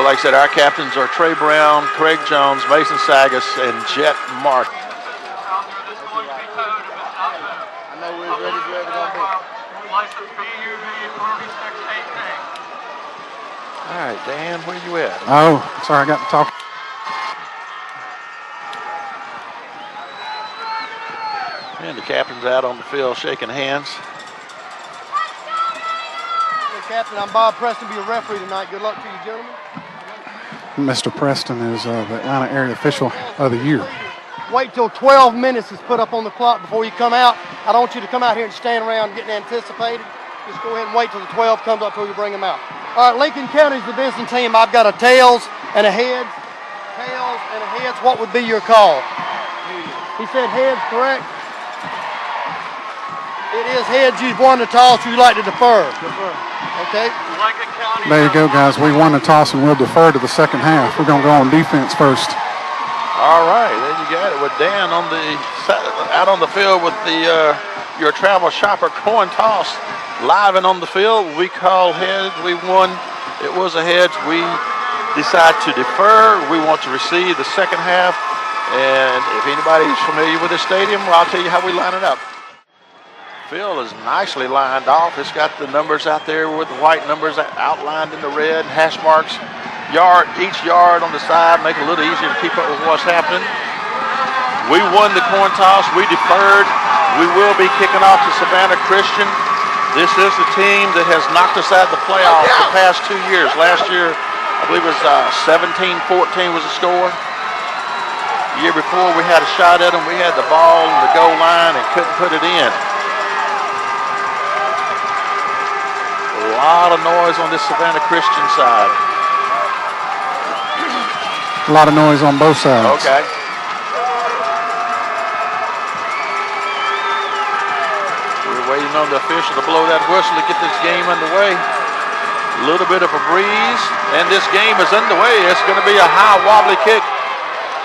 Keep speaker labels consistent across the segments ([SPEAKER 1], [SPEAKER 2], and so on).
[SPEAKER 1] But like I said, our captains are Trey Brown, Craig Jones, Mason Sagas, and Jet Mark.
[SPEAKER 2] I know we're ready to be. License BUV 4688.
[SPEAKER 1] All right, Dan, where you at?
[SPEAKER 3] Oh, sorry, I got to talk.
[SPEAKER 1] And the captain's out on the field shaking hands.
[SPEAKER 2] Hey, Captain, I'm Bob Preston, be a referee tonight. Good luck to you, gentlemen.
[SPEAKER 3] Mr. Preston is the Atlanta area official of the year.
[SPEAKER 2] Wait till 12 minutes is put up on the clock before you come out. I don't want you to come out here and stand around getting anticipated. Just go ahead and wait till the 12 comes up till you bring them out. All right, Lincoln County's the Benson team. I've got a tails and a heads. Tails and a heads. What would be your call? He said heads, correct? It is heads. You've won the toss. You'd like to defer. Okay.
[SPEAKER 3] There you go, guys. We won the toss and we'll defer to the second half. We're going to go on defense first.
[SPEAKER 1] All right, there you got it with Dan on out on the field with the your travel shopper coin toss live and on the field. We call heads. We won. It was a heads. We decide to defer. We want to receive the second half. And if anybody's familiar with the stadium, well, I'll tell you how we line it up. Field is nicely lined off. It's got the numbers out there with the white numbers outlined in the red, hash marks. Each yard on the side, make it a little easier to keep up with what's happening. We won the coin toss. We deferred. We will be kicking off to Savannah Christian. This is the team that has knocked us out of the playoffs the past 2 years. Last year, I believe it was 17-14 was the score. The year before, we had a shot at them. We had the ball on the goal line and couldn't put it in. A lot of noise on this Savannah Christian side.
[SPEAKER 3] A lot of noise on both sides.
[SPEAKER 1] Okay. We're waiting on the official to blow that whistle to get this game underway. A little bit of a breeze, and this game is underway. It's going to be a high wobbly kick.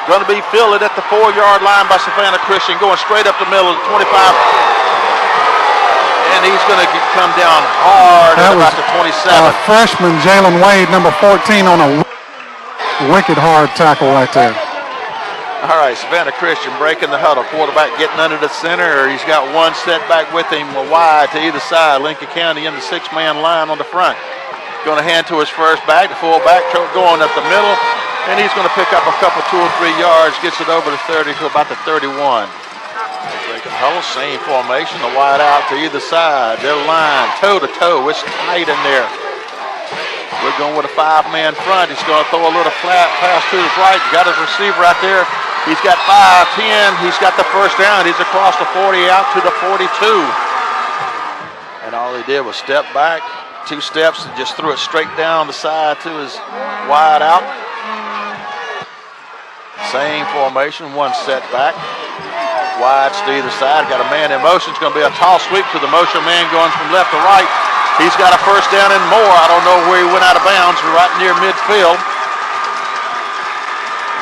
[SPEAKER 1] Going to be fielded at the 4-yard line by Savannah Christian, going straight up the middle of the 25. And he's going to come down hard at about the 27.
[SPEAKER 3] Freshman Jalen Wade, number 14, on a wicked hard tackle right there.
[SPEAKER 1] All right, Savannah Christian breaking the huddle. Quarterback getting under the center. He's got one setback with him wide to either side. Lincoln County in the 6-man line on the front. Going to hand to his first back. The fullback going up the middle. And he's going to pick up a couple, 2 or 3 yards. Gets it over the 30 to about the 31. Breaking huddle, same formation. The wide out to either side. Their line toe to toe. It's tight in there. We're going with a 5-man front. He's going to throw a little flat pass to his right. He's got his receiver right there. He's got 5, 10. He's got the first down. He's across the 40 out to the 42. And all he did was step back, 2 steps, and just threw it straight down the side to his wide out. Same formation, 1 setback. Wide to either side. Got a man in motion. It's going to be a toss sweep to the motion man going from left to right. He's got a first down and more. I don't know where he went out of bounds. Right near midfield.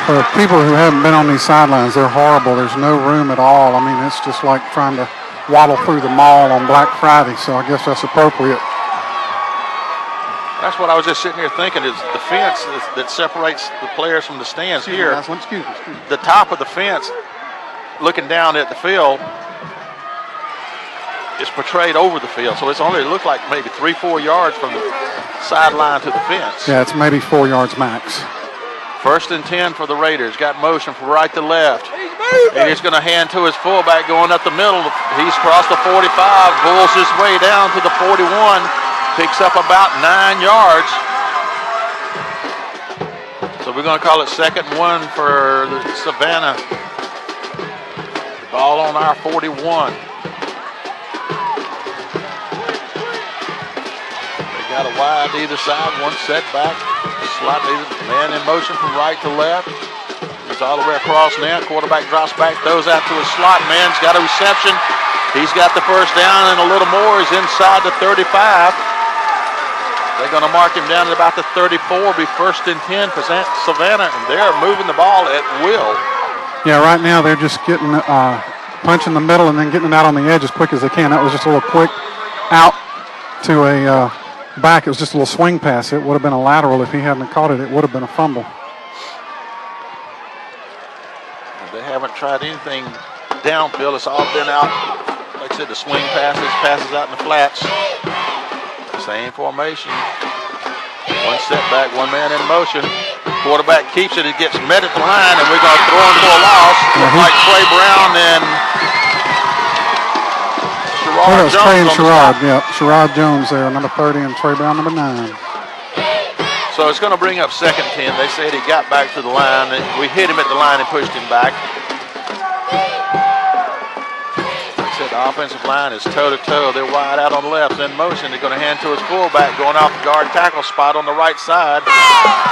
[SPEAKER 3] For people who haven't been on these sidelines, they're horrible. There's no room at all. I mean, it's just like trying to waddle through the mall on Black Friday, so I guess that's appropriate.
[SPEAKER 1] That's what I was just sitting here thinking, is the fence that separates the players from the stands here.
[SPEAKER 3] Excuse me.
[SPEAKER 1] The top of the fence, looking down at the field, is portrayed over the field. So it's only looked like maybe 3-4 yards from the sideline to the fence.
[SPEAKER 3] Yeah, it's maybe 4 yards max.
[SPEAKER 1] 1st and 10 for the Raiders. Got motion from right to left. And he's going to hand to his fullback going up the middle. He's crossed the 45, bulls his way down to the 41, picks up about 9 yards. So we're going to call it 2nd and 1 for the Savannah. Ball on our 41. Got a wide either side, 1 setback, slightly man in motion from right to left. He's all the way across now. Quarterback drops back, throws out to his slot man. He's got a reception. He's got the first down and a little more. He's inside the 35. They're going to mark him down at about the 34. Be 1st and 10 for Savannah, and they're moving the ball at will.
[SPEAKER 3] Yeah, right now they're just getting punch in the middle and then getting it out on the edge as quick as they can. That was just a little quick out to a back. It was just a little swing pass. It would have been a lateral if he hadn't caught it. It would have been a fumble.
[SPEAKER 1] They haven't tried anything downfield. It's all been out. Like I said, the swing passes out in the flats. Same formation. One setback, one man in motion. Quarterback keeps it. It gets met at the line, and we're going to throw him for a loss. Like Trey Brown and Sherrod Jones.
[SPEAKER 3] Trey and Sherrod, yeah. Sherrod Jones there, number 30, and Trey Brown, number 9.
[SPEAKER 1] So it's going to bring up 2nd and 10. They said he got back to the line. We hit him at the line and pushed him back. The offensive line is toe-to-toe. They're wide out on the left. In motion, they're going to hand to his fullback, going off the guard tackle spot on the right side.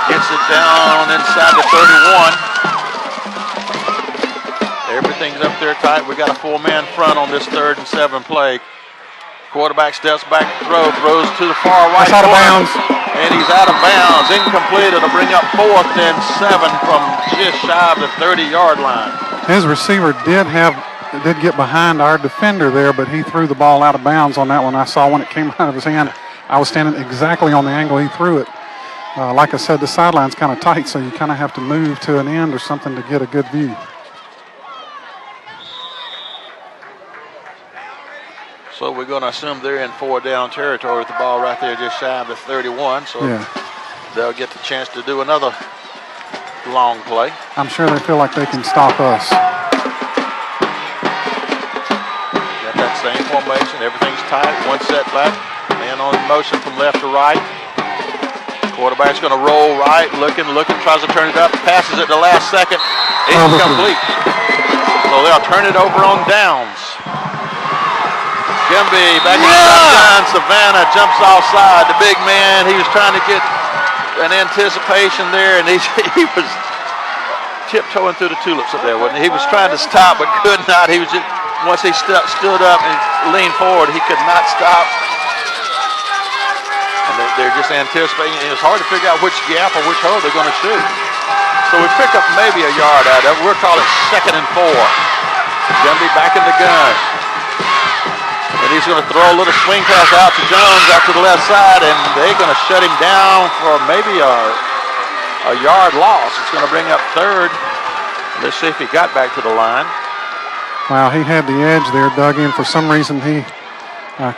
[SPEAKER 1] Gets it down inside the 31. Everything's up there tight. We got a 4-man front on this 3rd and 7 play. Quarterback steps back to throws to the far right.
[SPEAKER 3] That's out of bounds.
[SPEAKER 1] And he's out of bounds. Incomplete. It'll bring up 4th and 7 from just shy of the 30-yard line.
[SPEAKER 3] His receiver did get behind our defender there, but he threw the ball out of bounds on that one. I saw when it came out of his hand. I was standing exactly on the angle he threw it. Like I said, the sideline's kind of tight, so you kind of have to move to an end or something to get a good view.
[SPEAKER 1] So we're going to assume they're in 4-down territory with the ball right there just shy of the 31. So they'll get the chance to do another long play.
[SPEAKER 3] I'm sure they feel like they can stop us.
[SPEAKER 1] Same formation, everything's tight, one setback, man on motion from left to right. Quarterback's going to roll right, looking, tries to turn it up, passes it the last second, incomplete. So they'll turn it over on downs. Gumby back in the shotgun, Savannah jumps offside. The big man, he was trying to get an anticipation there, and he was tiptoeing through the tulips up there, wasn't he? He was trying to stop, but could not. He was just, once he stood up and leaned forward, he could not stop. And they're just anticipating. It was hard to figure out which gap or which hole they're going to shoot. So we pick up maybe a yard out of it. We'll call it 2nd and 4. Gumby back in the gun. And he's going to throw a little swing pass out to Jones out to the left side, and they're going to shut him down for maybe a yard loss. It's going to bring up 3rd. Let's see if he got back to the line.
[SPEAKER 3] Wow, he had the edge there, dug in. For some reason, he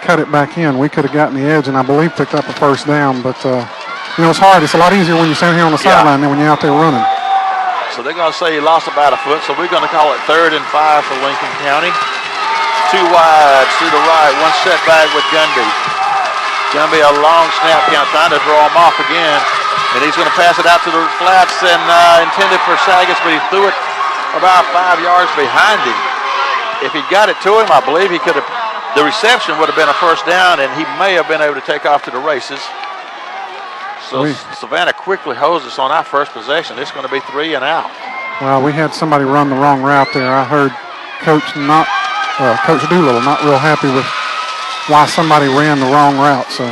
[SPEAKER 3] cut it back in. We could have gotten the edge, and I believe picked up a 1st down. But, it's hard. It's a lot easier when you're standing here on the sideline than when you're out there running.
[SPEAKER 1] So they're going to say he lost about a foot, so we're going to call it 3rd and 5 for Lincoln County. 2 wide to the right, one setback with Gundy. Gundy, a long snap count, trying to throw him off again. And he's going to pass it out to the flats and intended for Sagas, but he threw it about 5 yards behind him. If he got it to him, I believe he could have, the reception would have been a 1st down, and he may have been able to take off to the races. So Savannah quickly holds us on our first possession. It's going to be 3 and out.
[SPEAKER 3] Well, we had somebody run the wrong route there. I heard Coach Doolittle not real happy with why somebody ran the wrong route. So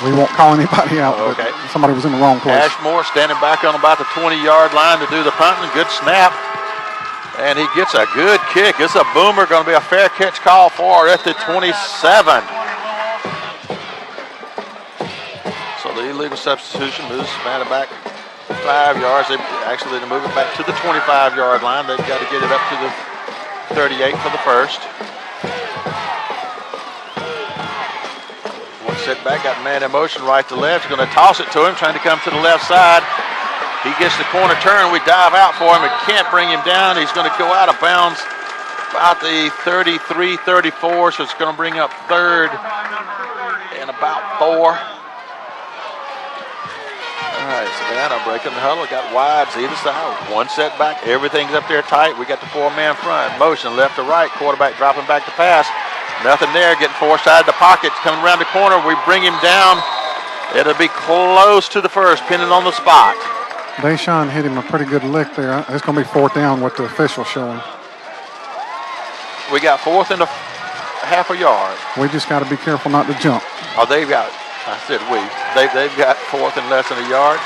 [SPEAKER 3] we won't call anybody out,
[SPEAKER 1] okay.
[SPEAKER 3] But somebody was in the wrong place.
[SPEAKER 1] Ashmore standing back on about the 20-yard line to do the punting. Good snap. And he gets a good kick. It's a boomer, going to be a fair catch call for at the 27. So the illegal substitution moves Savannah back 5 yards. They move it back to the 25-yard line. They've got to get it up to the 38 for the 1st. One setback, got man in motion right to left. Going to toss it to him, trying to come to the left side. He gets the corner turn. We dive out for him. We can't bring him down. He's going to go out of bounds about the 33, 34. So it's going to bring up 3rd and about 4. All right, Savannah breaking the huddle. Got wides either side. One setback. Everything's up there tight. We got the 4-man front. Motion left to right. Quarterback dropping back to pass. Nothing there. Getting forced out of the pocket. Coming around the corner. We bring him down. It'll be close to the 1st, pinning on the spot.
[SPEAKER 3] Deshaun hit him a pretty good lick there. It's going to be 4th down with the official showing.
[SPEAKER 1] We got 4th and a half a yard.
[SPEAKER 3] We just got to be careful not to jump.
[SPEAKER 1] Oh, they've got, I said we. They've got 4th and less than a yard.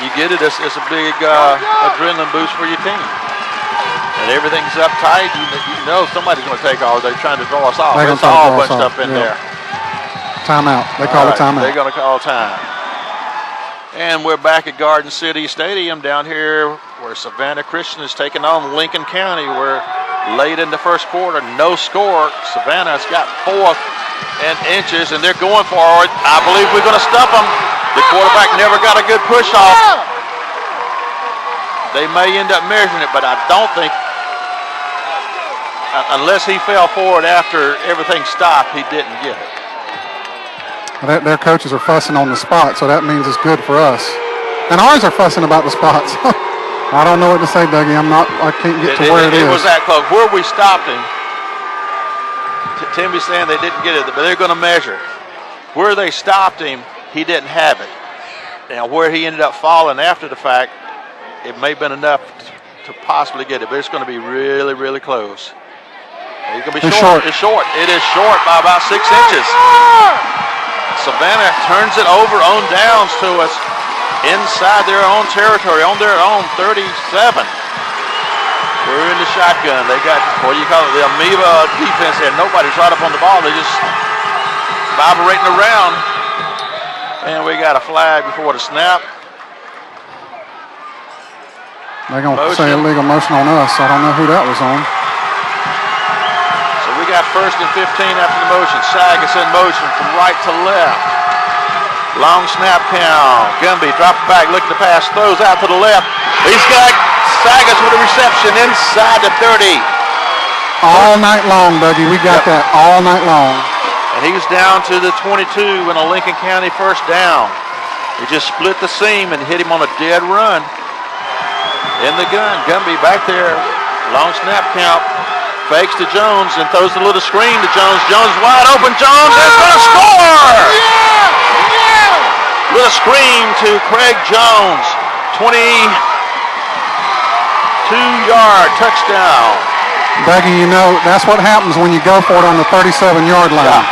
[SPEAKER 1] You get it, it's a big adrenaline boost for your team. And everything's up tight. You know somebody's going to take off. They're trying to draw us off. It's all bunched up in there.
[SPEAKER 3] Timeout. They call a timeout.
[SPEAKER 1] They're going to call time. And we're back at Garden City Stadium down here where Savannah Christian is taking on Lincoln County. We're late in the first quarter, no score. Savannah's got 4th and inches, and they're going for it. I believe we're going to stump them. The quarterback never got a good push off. They may end up measuring it, but I don't think, unless he fell forward after everything stopped, he didn't get it.
[SPEAKER 3] Their coaches are fussing on the spot, so that means it's good for us. And ours are fussing about the spots. I don't know what to say, Dougie. I can't get to where it is.
[SPEAKER 1] It was that close. Where we stopped him, Timmy's saying they didn't get it, but they're going to measure. Where they stopped him, he didn't have it. Now, where he ended up falling after the fact, it may have been enough to possibly get it, but it's going to be really, really close. It's going to be short. It's short. It is short by about 6 inches. Savannah turns it over on downs to us inside their own territory, on their own 37. We're in the shotgun. They got, what do you call it, the amoeba defense there. Nobody's right up on the ball. They're just vibrating around. And we got a flag before the snap.
[SPEAKER 3] They're going to say illegal motion on us. I don't know who that was on.
[SPEAKER 1] We got 1st and 15 after the motion. Sagas in motion from right to left. Long snap count. Gumby drops back, looking to pass, throws out to the left. He's got Sagas with a reception inside the 30.
[SPEAKER 3] All night long, Dougie. We got that all night long.
[SPEAKER 1] And he's down to the 22 in a Lincoln County first down. He just split the seam and hit him on a dead run. In the gun, Gumby back there. Long snap count. Fakes to Jones and throws a little screen to Jones. Jones wide open. Jones is going to score! Little screen to Craig Jones. 22-yard touchdown.
[SPEAKER 3] Dougie, you know, that's what happens when you go for it on the 37-yard line. Yeah.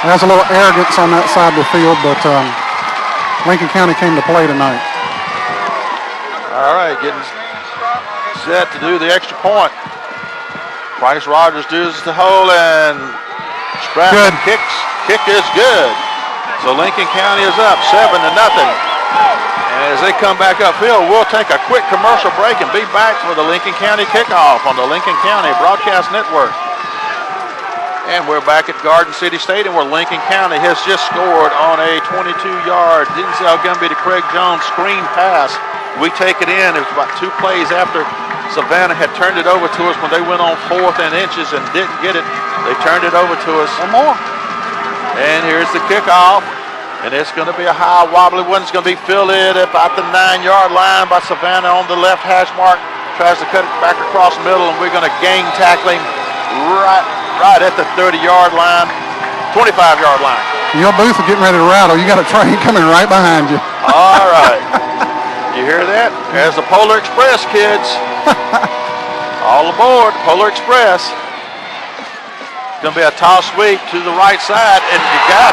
[SPEAKER 3] There's a little arrogance on that side of the field, but Lincoln County came to play tonight.
[SPEAKER 1] All right, getting set to do the extra point. Bryce Rogers does the hole and Stratton kicks. Kick is good. So Lincoln County is up 7-0. And as they come back upfield, we'll take a quick commercial break and be back for the Lincoln County kickoff on the Lincoln County Broadcast Network. And we're back at Garden City Stadium where Lincoln County has just scored on a 22-yard Denzel Gumby to Craig Jones screen pass. We take it in. It was about 2 plays after Savannah had turned it over to us when they went on 4th and inches and didn't get it. They turned it over to us.
[SPEAKER 2] One more.
[SPEAKER 1] And here's the kickoff. And it's going to be a high wobbly one. It's going to be fielded about the 9-yard line by Savannah on the left hash mark. Tries to cut it back across the middle, and we're going to gang tackle him right at the 30-yard line, 25-yard line.
[SPEAKER 3] Your booth is getting ready to rattle. You got a train coming right behind you.
[SPEAKER 1] All right. You hear that? There's the Polar Express, kids. All aboard, Polar Express. It's going to be a toss sweep to the right side, and the guy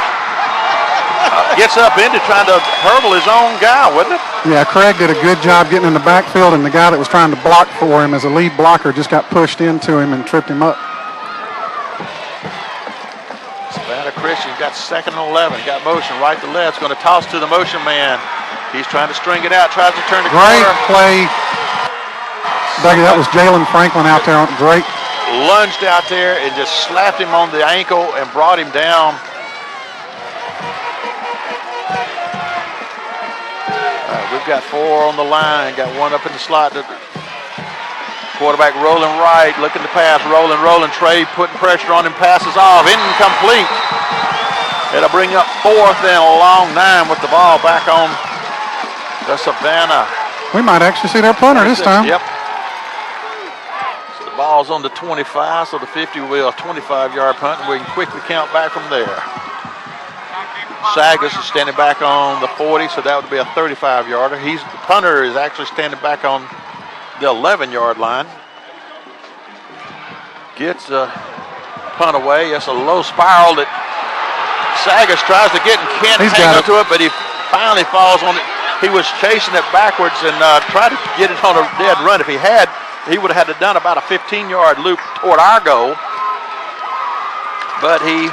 [SPEAKER 1] gets up into trying to hurdle his own guy, wasn't it?
[SPEAKER 3] Yeah, Craig did a good job getting in the backfield, and the guy that was trying to block for him as a lead blocker just got pushed into him and tripped him up.
[SPEAKER 1] Savannah Christian got 2nd and 11, got motion right to left, going to toss to the motion man. He's trying to string it out, tries to turn the corner.
[SPEAKER 3] Great play. Dougie, that was Jalen Franklin out there. Great.
[SPEAKER 1] Lunged out there and just slapped him on the ankle and brought him down. We've got 4 on the line, got 1 up in the slot. The quarterback rolling right, looking to pass, rolling. Trey putting pressure on him, passes off, incomplete. It'll bring up 4th and a long 9 with the ball back on the Savannah.
[SPEAKER 3] We might actually see their punter this time.
[SPEAKER 1] Yep. So the ball's on the 25, so the 50 will be a 25-yard punt, and we can quickly count back from there. Sagas is standing back on the 40, so that would be a 35-yarder. The punter is actually standing back on the 11-yard line. Gets a punt away. It's a low spiral that Sagas tries to get and can't hang on to it, but he finally falls on it. He was chasing it backwards and tried to get it on a dead run. If he had, he would have had to done about a 15-yard loop toward our goal. But he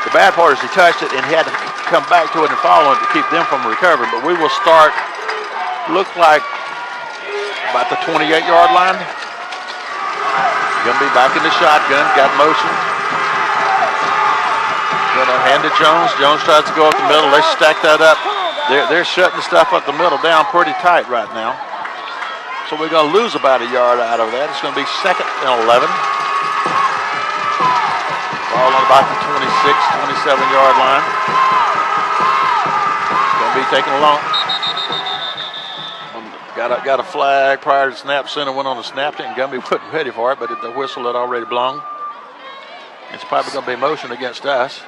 [SPEAKER 1] The bad part is he touched it and he had to come back to it and follow it to keep them from recovering. But we will start, look like about the 28-yard line. Gonna be back in the shotgun, got motion. Gonna hand to Jones. Jones tries to go up the middle. They stack that up. They're shutting stuff up the middle down pretty tight right now. So we're going to lose about a yard out of that. It's going to be 2nd and 11. Ball on about the 26, 27-yard line. Going to be taken along. Got a flag prior to snap. Center went on the snap. And Gumby wasn't ready for it, but the whistle had already blown. It's probably going to be motion against us.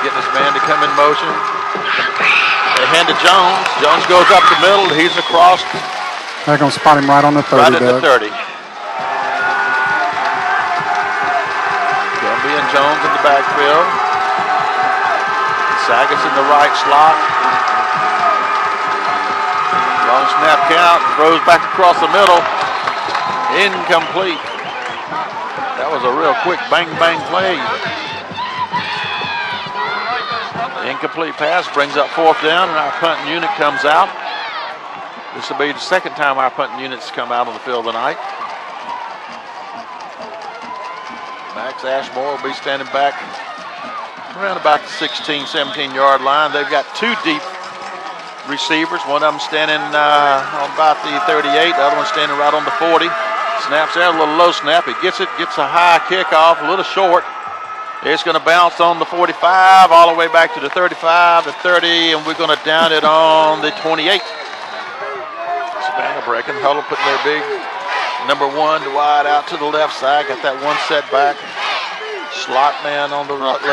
[SPEAKER 1] Getting his man to come in motion. They hand to Jones. Jones goes up the middle. He's across.
[SPEAKER 3] They're going to spot him right on the 30.
[SPEAKER 1] Right at the 30. Gumby and Jones in the backfield. Sagas in the right slot. Long snap count. Throws back across the middle. Incomplete. That was a real quick bang play. Incomplete pass brings up 4th down, and our punting unit comes out. This will be the 2nd time our punting units come out on the field tonight. Max Ashmore will be standing back around about the 16, 17-yard line. They've got 2 deep receivers. One of them standing on about the 38. The other one standing right on the 40. Snaps there, a little low snap. He gets it, gets a high kickoff, a little short. It's going to bounce on the 45, all the way back to the 35, the 30, and we're going to down it on the 28. Savannah breaking, Huddle putting their big number 1 wide out to the left side. Got that one set back. Slot man on the left.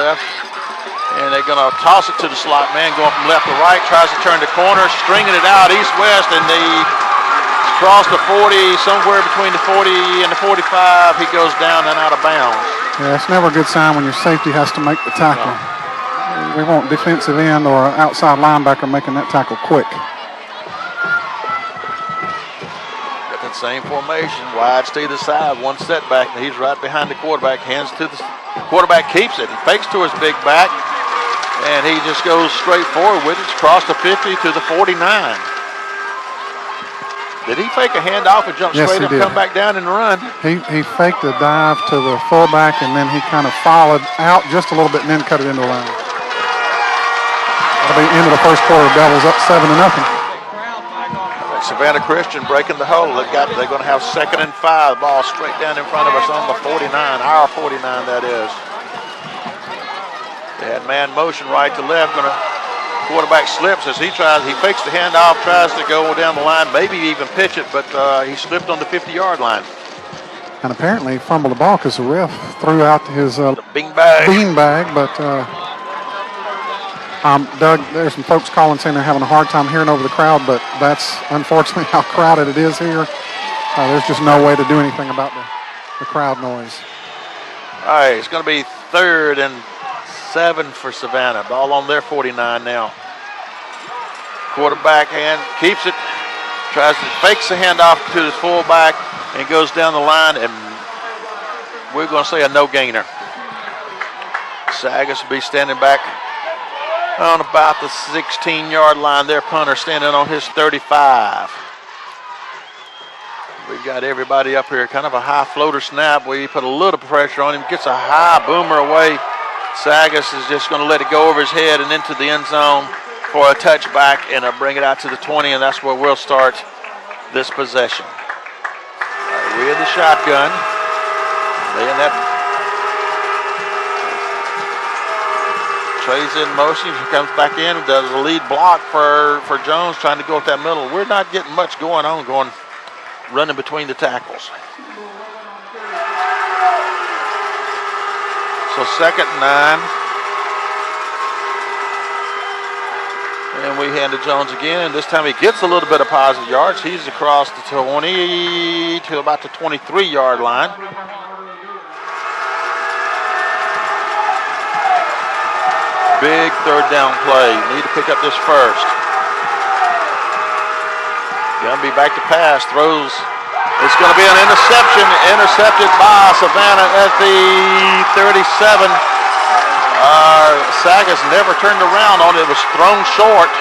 [SPEAKER 1] And they're going to toss it to the slot man, going from left to right. Tries to turn the corner, stringing it out east-west, and they cross the 40, somewhere between the 40 and the 45. He goes down and out of bounds.
[SPEAKER 3] Yeah, it's never a good sign when your safety has to make the tackle. No. We want defensive end or outside linebacker making that tackle quick.
[SPEAKER 1] Got that same formation, wide to the side, one setback, and he's right behind the quarterback. Hands to the quarterback, keeps it. He fakes to his big back, and he just goes straight forward with it. Across the 50 to the 49. Did he fake a handoff and jump straight up and come back down and run?
[SPEAKER 3] He faked a dive to the fullback, and then he kind of followed out just a little bit and then cut it into the line. That'll be the end of the first quarter. Devils up 7-0.
[SPEAKER 1] Savannah Christian breaking the hole. They're going to have 2nd and 5. Ball straight down in front of us on the 49. Our 49, that is. They had man motion right to left. Quarterback slips as he fakes the handoff, tries to go down the line, maybe even pitch it, but he slipped on the 50-yard line.
[SPEAKER 3] And apparently he fumbled the ball because the ref threw out his
[SPEAKER 1] beanbag.
[SPEAKER 3] But Doug, there's some folks calling saying they're having a hard time hearing over the crowd, but that's unfortunately how crowded it is here. There's just no way to do anything about the crowd noise.
[SPEAKER 1] All right, it's going to be 3rd and 7 for Savannah. Ball on their 49 now. Quarterback hand keeps it, fakes the handoff to his fullback, and goes down the line, and we're going to say a no-gainer. Sagas will be standing back on about the 16-yard line. Their punter standing on his 35. We've got everybody up here, kind of a high floater snap. We put a little pressure on him, gets a high boomer away. Sagas is just going to let it go over his head and into the end zone for a touchback, and bring it out to the 20, and that's where we'll start this possession. We're in the shotgun. Laying that. Trey's in motion. He comes back in and does a lead block for Jones, trying to go at that middle. We're not getting much going on, running between the tackles. So 2nd and 9. And we hand to Jones again. This time he gets a little bit of positive yards. He's across the 20 to about the 23-yard line. Big 3rd down play. Need to pick up this first. Gumby back to pass. Throws It's going to be an interception, intercepted by Savannah at the 37. Sagas never turned around on it. It was thrown short.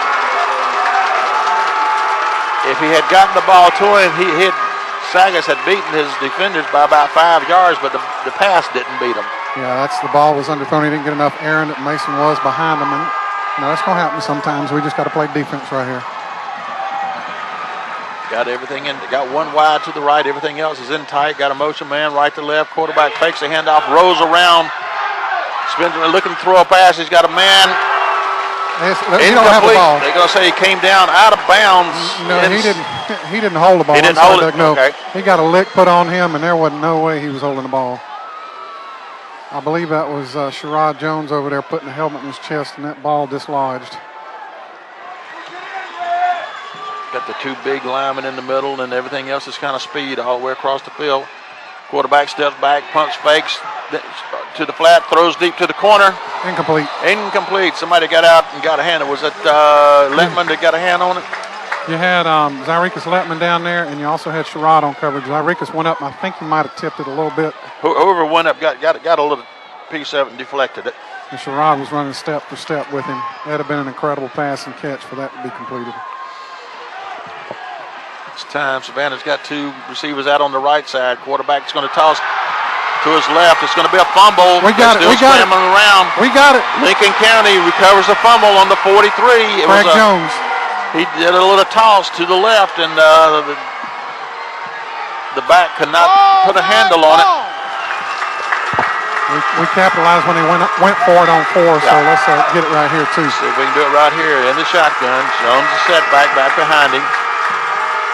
[SPEAKER 1] If he had gotten the ball to him, Sagas had beaten his defenders by about 5 yards, but the pass didn't beat him.
[SPEAKER 3] Yeah, the ball was underthrown. He didn't get enough airing that Mason was behind him. And that's going to happen sometimes. We just got to play defense right here.
[SPEAKER 1] Got everything in. Got one wide to the right. Everything else is in tight. Got a motion man right to left. Quarterback fakes the handoff, rolls around, spins, looking to throw a pass. He's got a man.
[SPEAKER 3] He don't have the ball.
[SPEAKER 1] They're going to say he came down out of bounds.
[SPEAKER 3] No, he didn't. He didn't hold the ball.
[SPEAKER 1] He didn't hold it.
[SPEAKER 3] No,
[SPEAKER 1] okay.
[SPEAKER 3] He got a lick put on him, and there wasn't no way he was holding the ball. I believe that was Sherrod Jones over there putting the helmet in his chest, and that ball dislodged.
[SPEAKER 1] Got the two big linemen in the middle, and everything else is kind of speed all the way across the field. Quarterback steps back, pumps fakes to the flat, throws deep to the corner.
[SPEAKER 3] Incomplete.
[SPEAKER 1] Incomplete. Somebody got out and got a hand. Was it Letman that got a hand on it?
[SPEAKER 3] You had Zyrekus Letman down there, and you also had Sherrod on coverage. Zyrekus went up, and I think he might have tipped it a little bit.
[SPEAKER 1] Whoever went up got a little piece of it and deflected it.
[SPEAKER 3] And Sherrod was running step for step with him. That'd have been an incredible pass and catch for that to be completed.
[SPEAKER 1] It's time. Savannah's got two receivers out on the right side. Quarterback's going to toss to his left. It's going to be a fumble.
[SPEAKER 3] We got it. We got it.
[SPEAKER 1] Around.
[SPEAKER 3] We got it.
[SPEAKER 1] Lincoln County recovers a fumble on the 43.
[SPEAKER 3] Craig Jones.
[SPEAKER 1] He did a little toss to the left, and the back could not put a handle on it.
[SPEAKER 3] We capitalized when he went for it on 4, so let's get it right here too.
[SPEAKER 1] See if we can do it right here in the shotgun. Jones is set back behind him.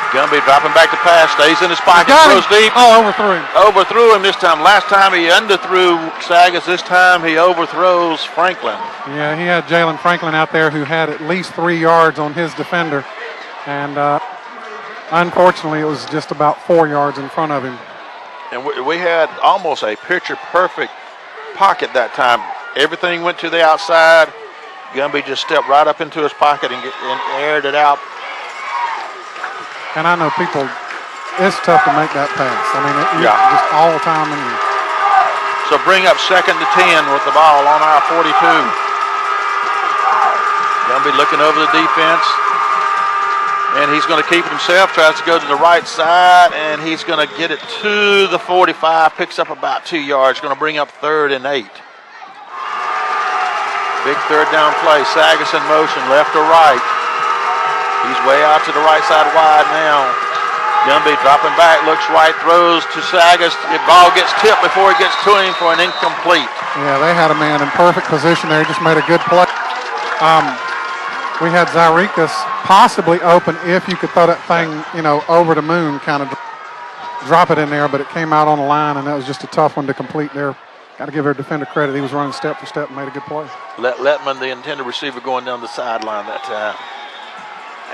[SPEAKER 1] Gumby dropping back to pass, stays in his pocket, throws deep.
[SPEAKER 3] Oh, overthrew him.
[SPEAKER 1] Overthrew him this time. Last time he underthrew Sagas. This time he overthrows Franklin.
[SPEAKER 3] Yeah, he had Jalen Franklin out there who had at least 3 yards on his defender. And unfortunately, it was just about 4 yards in front of him.
[SPEAKER 1] And we had almost a picture-perfect pocket that time. Everything went to the outside. Gumby just stepped right up into his pocket and aired it out.
[SPEAKER 3] And I know people, it's tough to make that pass. I mean, just all the time.
[SPEAKER 1] So bring up 2nd and 10 with the ball on our 42. Gumby looking over the defense. And he's going to keep it himself, tries to go to the right side, and he's going to get it to the 45, picks up about 2 yards, going to bring up 3rd and 8. Big third down play, Sagas in motion, left or right. He's way out to the right side wide now. Gumby dropping back, looks right, throws to Sagas. The ball gets tipped before it gets to him for an incomplete.
[SPEAKER 3] Yeah, they had a man in perfect position there. He just made a good play. We had Zyrekus possibly open if you could throw that thing, over the moon, kind of drop it in there, but it came out on the line, and that was just a tough one to complete there. Got to give their defender credit. He was running step for step and made a good play.
[SPEAKER 1] Letman, the intended receiver, going down the sideline that time.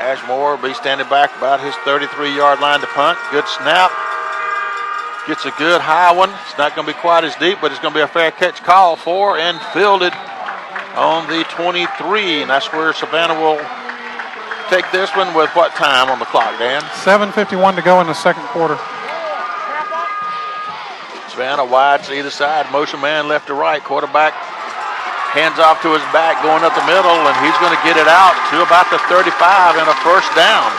[SPEAKER 1] Ashmore will be standing back about his 33-yard line to punt. Good snap. Gets a good high one. It's not going to be quite as deep, but it's going to be a fair catch call for and fielded on the 23. And that's where Savannah will take this one with what time on the clock, Dan?
[SPEAKER 3] 7:51 to go in the second quarter.
[SPEAKER 1] Savannah wide to either side. Motion man left to right. Quarterback hands off to his back, going up the middle, and he's going to get it out to about the 35 and a first down.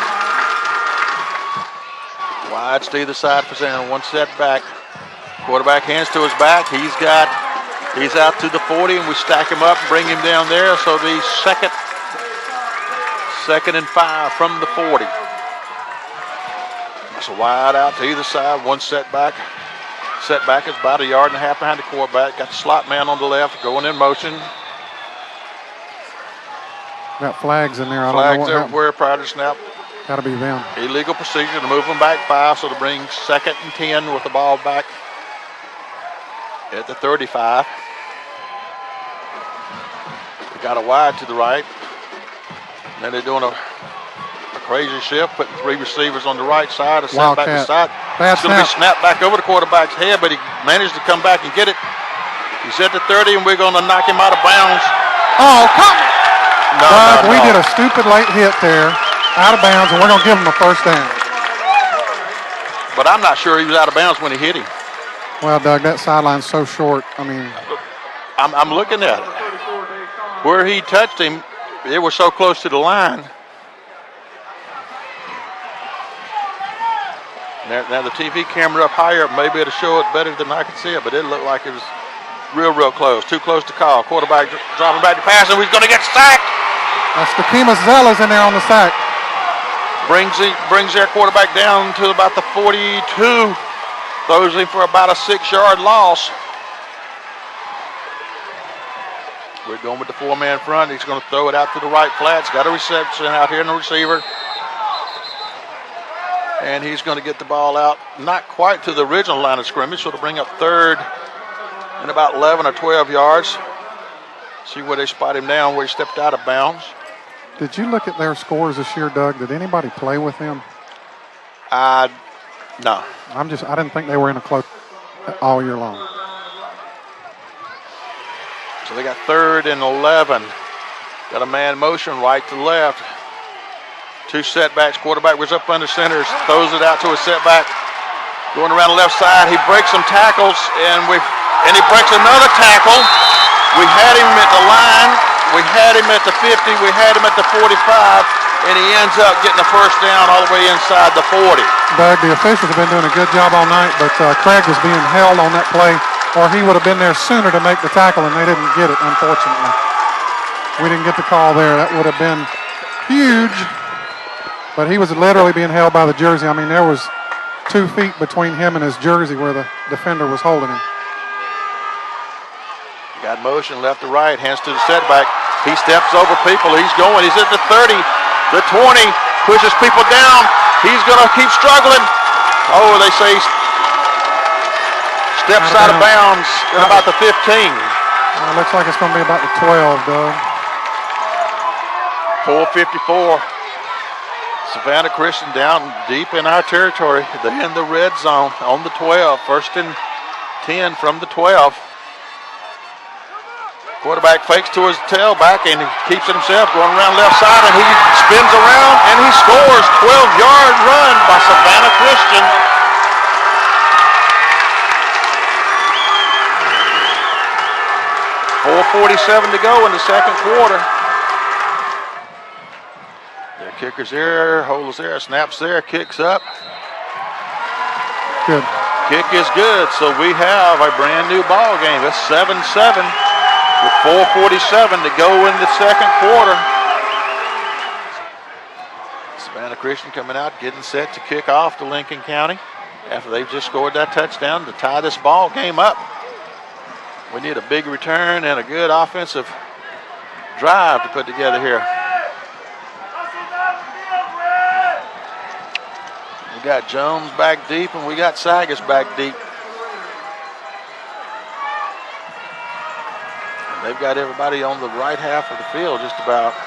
[SPEAKER 1] Wide to either side for Savannah. One set back. Quarterback hands to his back. He's out to the 40, and we stack him up and bring him down there. So the second and 5 from the 40. That's a wide out to either side. One setback. Setback is about 1.5 yards behind the quarterback. Got the slot man on the left going in motion.
[SPEAKER 3] Got flags in there.
[SPEAKER 1] Flags everywhere prior to snap.
[SPEAKER 3] Got to be them.
[SPEAKER 1] Illegal procedure to move them back 5, so to bring 2nd and 10 with the ball back at the 35. We got a wide to the right. Then they're doing a crazy shift, putting 3 receivers on the right side, a set back to side. It's going to be snapped back over the quarterback's head, but he managed to come back and get it. He's at the 30, and we're going to knock him out of bounds.
[SPEAKER 3] Oh, come on.
[SPEAKER 1] No.
[SPEAKER 3] We did a stupid late hit there, out of bounds, and we're going to give him a first down.
[SPEAKER 1] but I'm not sure he was out of bounds when he hit him.
[SPEAKER 3] Well, Doug, that sideline's so short. I mean,
[SPEAKER 1] I'm looking at it. Where he touched him, it was so close to the line. Now the TV camera up higher, maybe it'll show it better than I can see it, but it looked like it was real close. Too close to call. Quarterback dropping back to pass, and he's going to get sacked.
[SPEAKER 3] that's the Kemas Zella's in there on the sack.
[SPEAKER 1] Brings their quarterback down to about the 42. Throws him for about a 6-yard loss. We're going with the 4-man front. He's going to throw it out to the right flat. He's got a reception out here in the receiver. And he's going to get the ball out, not quite to the original line of scrimmage, so to bring up third and about 11 or 12 yards. See where they spot him down, where he stepped out of bounds.
[SPEAKER 3] Did you look at their scores this year, Doug? Did anybody play with them?
[SPEAKER 1] No.
[SPEAKER 3] I didn't think they were in a close all year long.
[SPEAKER 1] So they got third and 11. Got a man motion right to left. 2 setbacks. Quarterback was up under center, throws it out to a setback. Going around the left side, he breaks some tackles, and he breaks another tackle. We had him at the line. We had him at the 50. We had him at the 45, and he ends up getting the first down all the way inside the 40.
[SPEAKER 3] Doug, the officials have been doing a good job all night, but Craig was being held on that play, or he would have been there sooner to make the tackle, and they didn't get it, unfortunately. We didn't get the call there. That would have been huge, but he was literally being held by the jersey. I mean, there was 2 feet between him and his jersey where the defender was holding him.
[SPEAKER 1] Got motion left to right, hands to the setback. He steps over people. He's going. He's at the 30, the 20, pushes people down. He's going to keep struggling. Oh, they say steps out of bounds at about the 15.
[SPEAKER 3] It looks like it's going to be about the 12, Doug.
[SPEAKER 1] 4:54. Savannah Christian down deep in our territory. They're in the red zone on the 12. 1st and 10 from the 12. Quarterback fakes to his tailback, and he keeps it himself, going around left side, and he spins around, and he scores. 12-yard run by Savannah Christian. .447 to go in the second quarter. Their kicker's there, hold's there, snaps there, kicks up.
[SPEAKER 3] Good.
[SPEAKER 1] Kick is good, so we have a brand new ball game. It's 7-7. With 4:47 to go in the second quarter. Savannah Christian coming out, getting set to kick off to Lincoln County after they've just scored that touchdown to tie this ball game up. We need a big return and a good offensive drive to put together here. We got Jones back deep, and we got Sagas back deep. They've got everybody on the right half of the field, just about.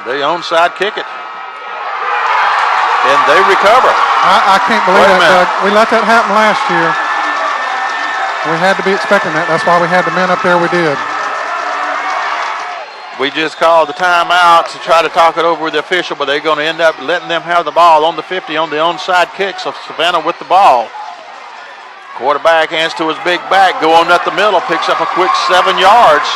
[SPEAKER 1] They onside kick it, and they recover.
[SPEAKER 3] I can't believe that, Doug. We let that happen last year. We had to be expecting that. That's why we had the men up there we did.
[SPEAKER 1] We just called the timeout to try to talk it over with the official, but they're going to end up letting them have the ball on the 50 on the onside kick. So Savannah with the ball. Quarterback hands to his big back, going up the middle, picks up a quick 7 yards.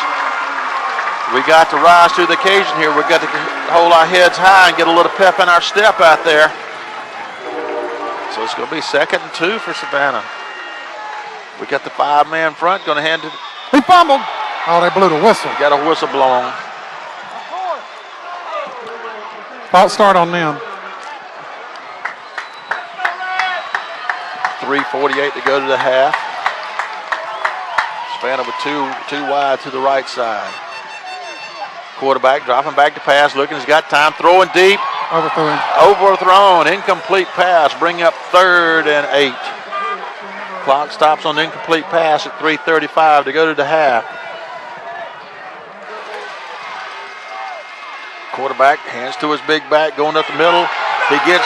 [SPEAKER 1] We got to rise to the occasion here. We've got to hold our heads high and get a little pep in our step out there. So it's going to be 2nd and 2 for Savannah. We got the 5-man front, going to hand it.
[SPEAKER 3] He fumbled. Oh, they blew the whistle.
[SPEAKER 1] Got a whistle blown.
[SPEAKER 3] False start on them.
[SPEAKER 1] 3:48 to go to the half. Savannah with two wide to the right side. Quarterback dropping back to pass, looking, he's got time, throwing deep. Overthrown, incomplete pass, bring up 3rd and 8. Clock stops on the incomplete pass at 3:35 to go to the half. Quarterback hands to his big back, going up the middle. He gets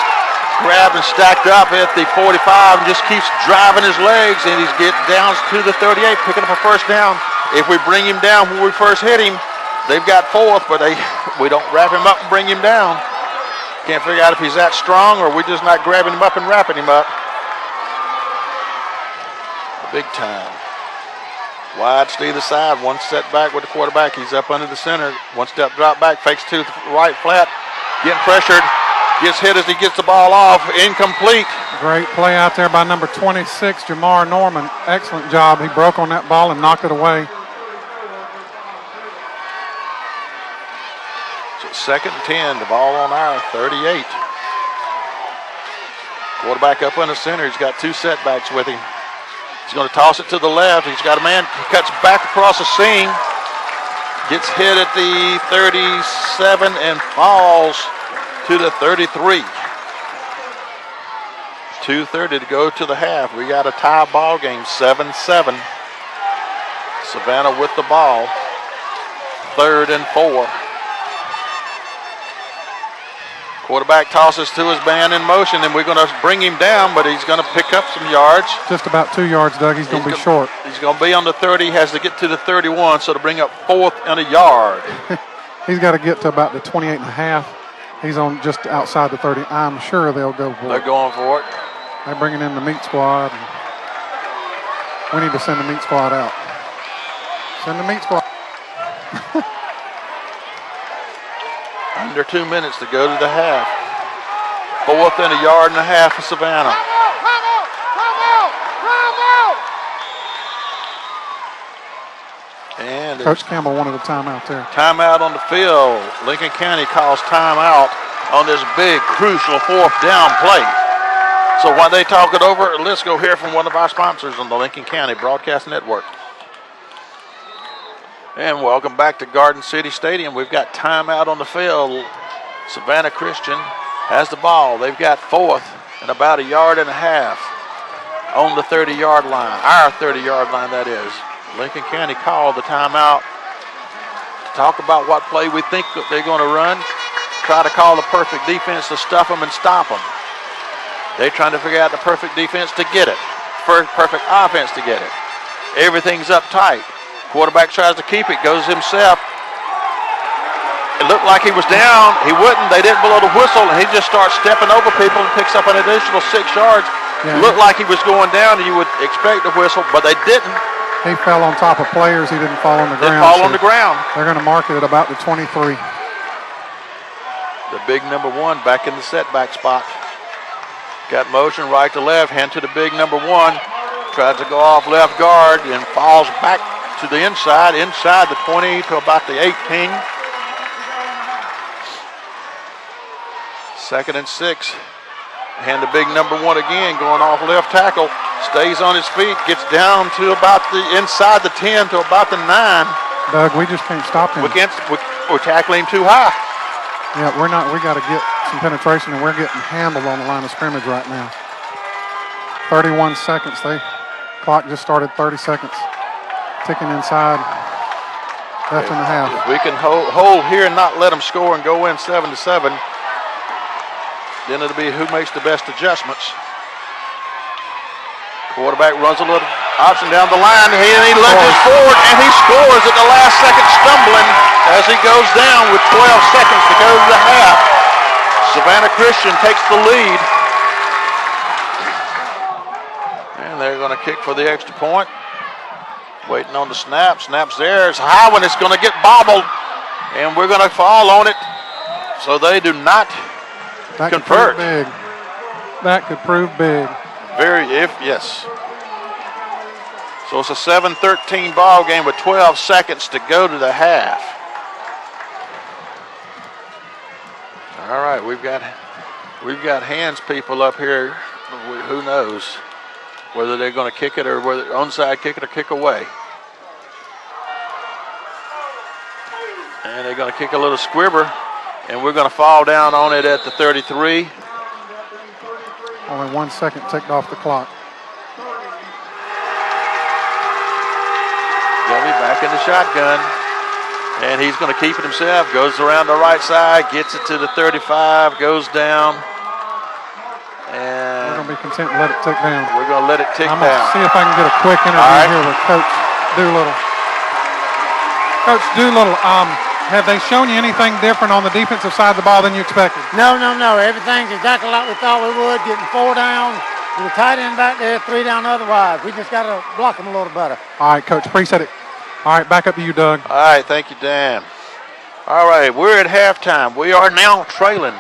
[SPEAKER 1] grabbed and stacked up at the 45 and just keeps driving his legs, and he's getting down to the 38, picking up a first down. If we bring him down when we first hit him, they've got fourth, but we don't wrap him up and bring him down. Can't figure out if he's that strong or we're just not grabbing him up and wrapping him up. Big time. Wide to either side. One step back with the quarterback. He's up under the center. One step drop back. Fakes to the right flat. Getting pressured. Gets hit as he gets the ball off. Incomplete.
[SPEAKER 3] Great play out there by number 26, Jamar Norman. Excellent job. He broke on that ball and knocked it away.
[SPEAKER 1] So 2nd and 10. The ball on our 38. Quarterback up in the center. He's got 2 setbacks with him. He's going to toss it to the left. He's got a man. He cuts back across the seam. Gets hit at the 37 and falls to the 33. 2:30 to go to the half. We got a tie ball game, 7-7. Savannah with the ball. 3rd and 4. Quarterback tosses to his man in motion, and we're going to bring him down, but he's going to pick up some yards.
[SPEAKER 3] Just about 2 yards, Doug. He's going to be short.
[SPEAKER 1] He's going to be on the 30. Has to get to the 31, so to bring up 4th and a yard.
[SPEAKER 3] He's got to get to about the 28 and a half. He's on just outside the 30. I'm sure they'll go for it.
[SPEAKER 1] They're going for it.
[SPEAKER 3] They're bringing in the meat squad. We need to send the meat squad out. Send the meat squad.
[SPEAKER 1] Under 2 minutes to go to the half. 4th and a yard and a half for Savannah. And
[SPEAKER 3] Coach Campbell wanted a timeout there.
[SPEAKER 1] Timeout on the field. Lincoln County calls timeout on this big, crucial 4th down play. So while they talk it over, let's go hear from one of our sponsors on the Lincoln County Broadcast Network. And welcome back to Garden City Stadium. We've got timeout on the field. Savannah Christian has the ball. They've got 4th and about a yard and a half on the 30-yard line. Our 30-yard line, that is. Lincoln County called the timeout to talk about what play we think that they're going to run. Try to call the perfect defense to stuff them and stop them. They're trying to figure out the perfect defense to get it. Perfect offense to get it. Everything's up tight. Quarterback tries to keep it, goes himself. It looked like he was down. He wouldn't. They didn't blow the whistle, and he just starts stepping over people and picks up an additional 6 yards. Yeah. Looked like he was going down, and you would expect a whistle, but they didn't.
[SPEAKER 3] He fell on top of players. He didn't fall on the ground.
[SPEAKER 1] Didn't fall on the ground.
[SPEAKER 3] They're going to mark it at about the 23.
[SPEAKER 1] The big number 1 back in the setback spot. Got motion right to left, hand to the big number 1. Tries to go off left guard and falls back to the inside the 20 to about the 18. 2nd and 6. And the big number 1 again going off left tackle. Stays on his feet, gets down to about the inside the 10 to about the 9.
[SPEAKER 3] Doug, we just can't stop him.
[SPEAKER 1] We're tackling him too high.
[SPEAKER 3] Yeah, we're not. We got to get some penetration, and we're getting handled on the line of scrimmage right now. 31 seconds. Clock just started 30 seconds. Ticking inside. Left and a half.
[SPEAKER 1] If we can hold here and not let them score and go in 7-7, then it'll be who makes the best adjustments. Quarterback runs a little option down the line. He lunges forward, and he scores at the last second, stumbling as he goes down with 12 seconds to go to the half. Savannah Christian takes the lead. And they're going to kick for the extra point. Waiting on the snap. Snap's there. It's a high one. It's going to get bobbled, and we're going to fall on it. So they do not convert.
[SPEAKER 3] That could prove big.
[SPEAKER 1] Yes. So it's a 7-13 ball game with 12 seconds to go to the half. All right, we've got hands people up here. Who knows whether they're going to kick it or whether onside kick it or kick away. And they're going to kick a little squibber, and we're going to fall down on it at the 33.
[SPEAKER 3] Only 1 second ticked off the clock.
[SPEAKER 1] Gummy back in the shotgun. And he's going to keep it himself. Goes around the right side, gets it to the 35, goes down. And
[SPEAKER 3] we're going to be content to let it tick down.
[SPEAKER 1] We're going to let it tick down.
[SPEAKER 3] I'm going to see if I can get a quick interview here with Coach Doolittle. Coach Doolittle, Have they shown you anything different on the defensive side of the ball than you expected?
[SPEAKER 4] No. Everything's exactly like we thought we would, getting 4 down. With the tight end back there, 3 down otherwise. We just got to block them a little better.
[SPEAKER 3] All right, Coach, appreciate it. All right, back up to you, Doug.
[SPEAKER 1] All right, thank you, Dan. All right, we're at halftime. We are now trailing.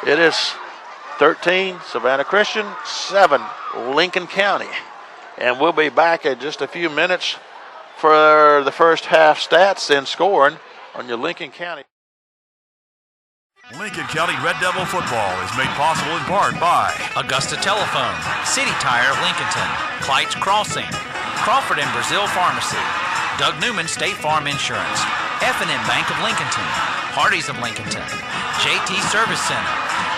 [SPEAKER 1] It is 13, Savannah Christian, 7, Lincoln County. And we'll be back in just a few minutes for the first half stats and scoring on your Lincoln County.
[SPEAKER 5] Lincoln County Red Devil football is made possible in part by
[SPEAKER 6] Augusta Telephone, City Tire of Lincolnton, Clyde's Crossing, Crawford and Brazil Pharmacy, Doug Newman State Farm Insurance, F&M Bank of Lincolnton, Hardee's of Lincolnton, JT Service Center,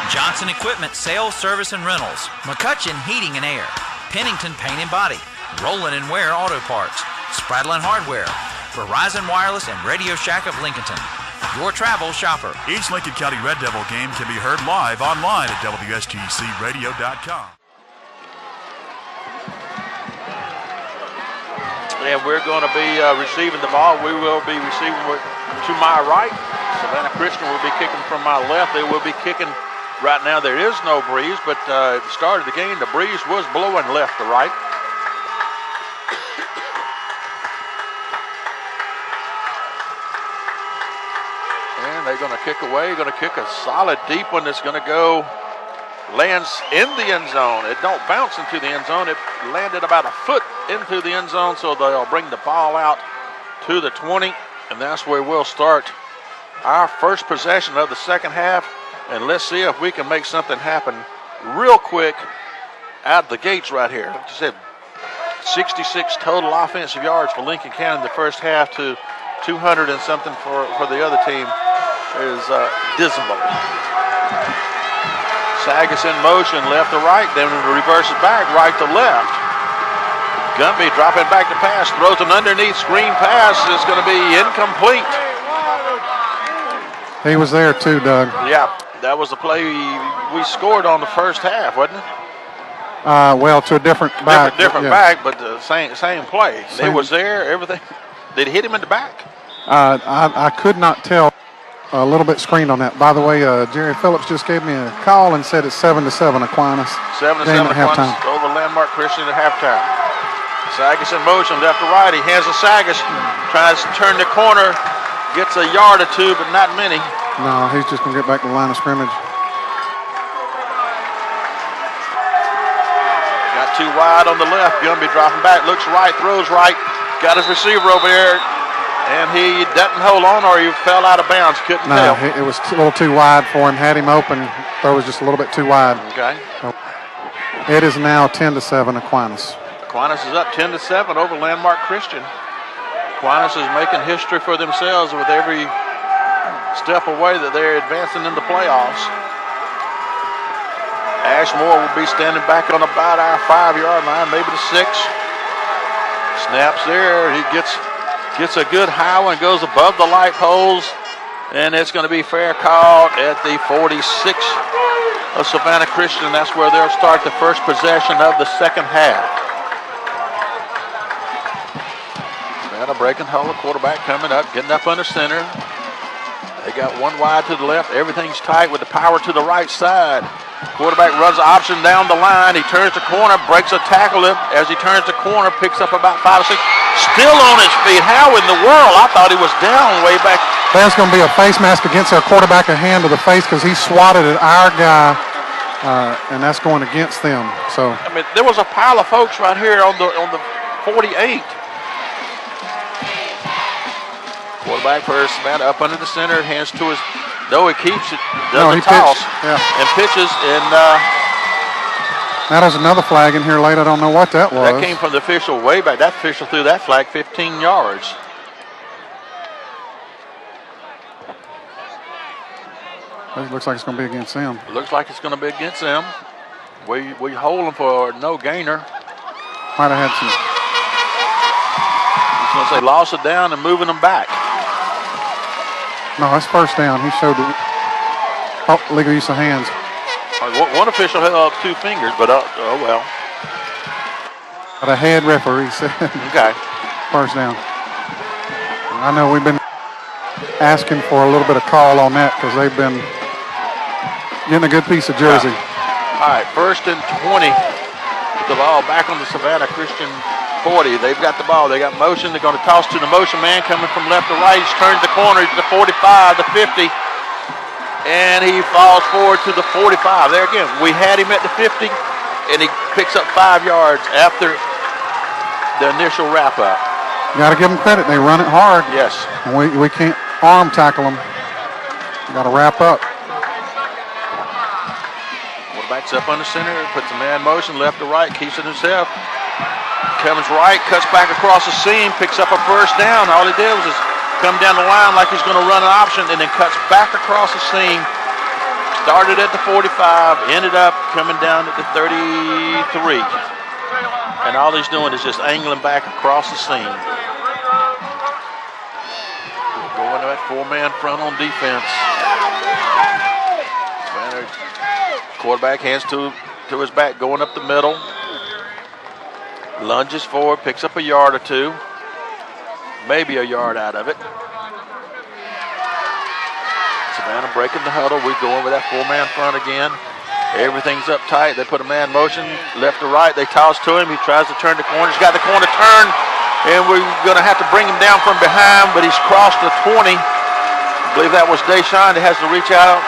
[SPEAKER 6] Johnson Equipment Sales, Service and Rentals, McCutcheon Heating and Air, Pennington Paint and Body, Roland and Ware Auto Parts, Spradlin Hardware, Verizon Wireless and Radio Shack of Lincolnton. Your travel shopper.
[SPEAKER 5] each Lincoln County Red Devil game can be heard live online at WSGCradio.com.
[SPEAKER 1] And we're going to be receiving the ball. We will be receiving to my right. Savannah Christian will be kicking from my left. They will be kicking right now. There is no breeze, but at the start of the game, the breeze was blowing left to right. And they're going to kick away. Going to kick a solid deep one that's going to go, lands in the end zone. It don't bounce into the end zone. It landed about a foot into the end zone, so they'll bring the ball out to the 20, and that's where we'll start our first possession of the second half. And let's see if we can make something happen real quick out of the gates right here. Like I said, 66 total offensive yards for Lincoln County in the first half to 200 and something for the other team is dismal. Sagas in motion, left to right, then reverses back, right to left. Gumby dropping back to pass, throws an underneath screen pass, is going to be incomplete.
[SPEAKER 3] He was there too, Doug.
[SPEAKER 1] Yeah, that was the play we scored on the first half, wasn't it?
[SPEAKER 3] Well, to a different back.
[SPEAKER 1] Different
[SPEAKER 3] yeah.
[SPEAKER 1] back, but the same play. They was there, everything. Did it hit him in the back?
[SPEAKER 3] I could not tell. A little bit screened on that. By the way, Jerry Phillips just gave me a call and said it's 7-7 Aquinas.
[SPEAKER 1] 7-7
[SPEAKER 3] Game at
[SPEAKER 1] Aquinas
[SPEAKER 3] halftime.
[SPEAKER 1] over Landmark Christian at halftime. Sagas in motion, left to right. He hands to Sagas, tries to turn the corner, gets a yard or two, but not many.
[SPEAKER 3] No, he's just going to get back to the line of scrimmage.
[SPEAKER 1] Got too wide on the left. Gumby dropping back, looks right, throws right. Got his receiver over there, and he doesn't hold on, or he fell out of bounds. Couldn't tell.
[SPEAKER 3] No, it was a little too wide for him. Had him open. Throw was just a little bit too wide.
[SPEAKER 1] Okay.
[SPEAKER 3] So it is now 10-7 Aquinas.
[SPEAKER 1] Aquinas is up 10-7 over Landmark Christian. Aquinas is making history for themselves with every step away that they're advancing in the playoffs. Ashmore will be standing back on about our 5-yard line, maybe the 6. Snaps there. He gets a good high one, goes above the light poles, and it's going to be fair call at the 46 of Savannah Christian. That's where they'll start the first possession of the second half. Savannah breaking hole, quarterback coming up, getting up under center. They got one wide to the left. Everything's tight with the power to the right side. Quarterback runs the option down the line. He turns the corner, breaks a tackle. As he turns the corner, picks up about 5 or 6. Still on his feet. How in the world? I thought he was down way back.
[SPEAKER 3] There's going to be a face mask against our quarterback, a hand to the face, because he swatted at our guy, and that's going against them. So
[SPEAKER 1] I mean, there was a pile of folks right here on the 48. Quarterback for Savannah up under the center, hands to his. No, he keeps it. Does a toss and pitches, and
[SPEAKER 3] now there's another flag in here late. I don't know what that was.
[SPEAKER 1] that came from the official way back. That official threw that flag 15 yards.
[SPEAKER 3] It looks like it's going to be against them.
[SPEAKER 1] Looks like it's going to be against them. We hold them for no gainer.
[SPEAKER 3] Might have had some.
[SPEAKER 1] He's going to say loss it down and moving them back.
[SPEAKER 3] No, that's first down. He showed the legal use of hands.
[SPEAKER 1] One official held up 2 fingers, but oh well.
[SPEAKER 3] But a head referee said
[SPEAKER 1] Okay.
[SPEAKER 3] first down. I know we've been asking for a little bit of call on that because they've been getting a good piece of jersey.
[SPEAKER 1] Yeah. All right, 1st and 20. The ball back on the Savannah Christian 40. They've got the ball. They got motion. They're going to toss to the motion man coming from left to right. He's turned the corner to the 45, the 50. And he falls forward to the 45. There again, we had him at the 50, and he picks up 5 yards after the initial wrap-up.
[SPEAKER 3] Got to give them credit. They run it hard.
[SPEAKER 1] Yes.
[SPEAKER 3] We can't arm tackle them. Got to wrap up.
[SPEAKER 1] Quarterback's up under center, puts a man in motion, left to right, keeps it himself. Comes right, cuts back across the seam, picks up a 1st down. All he did was just come down the line like he's going to run an option and then cuts back across the seam. Started at the 45, ended up coming down at the 33. And all he's doing is just angling back across the seam. Going to that 4-man front on defense. Quarterback hands to his back, going up the middle. Lunges forward, picks up a yard or 2. Maybe a yard out of it. Savannah breaking the huddle. We go over that 4-man front again. Everything's up tight. They put a man in motion, left to right. They toss to him. He tries to turn the corner. He's got the corner turn, and we're going to have to bring him down from behind, but he's crossed the 20. I believe that was Deshaun that has to reach out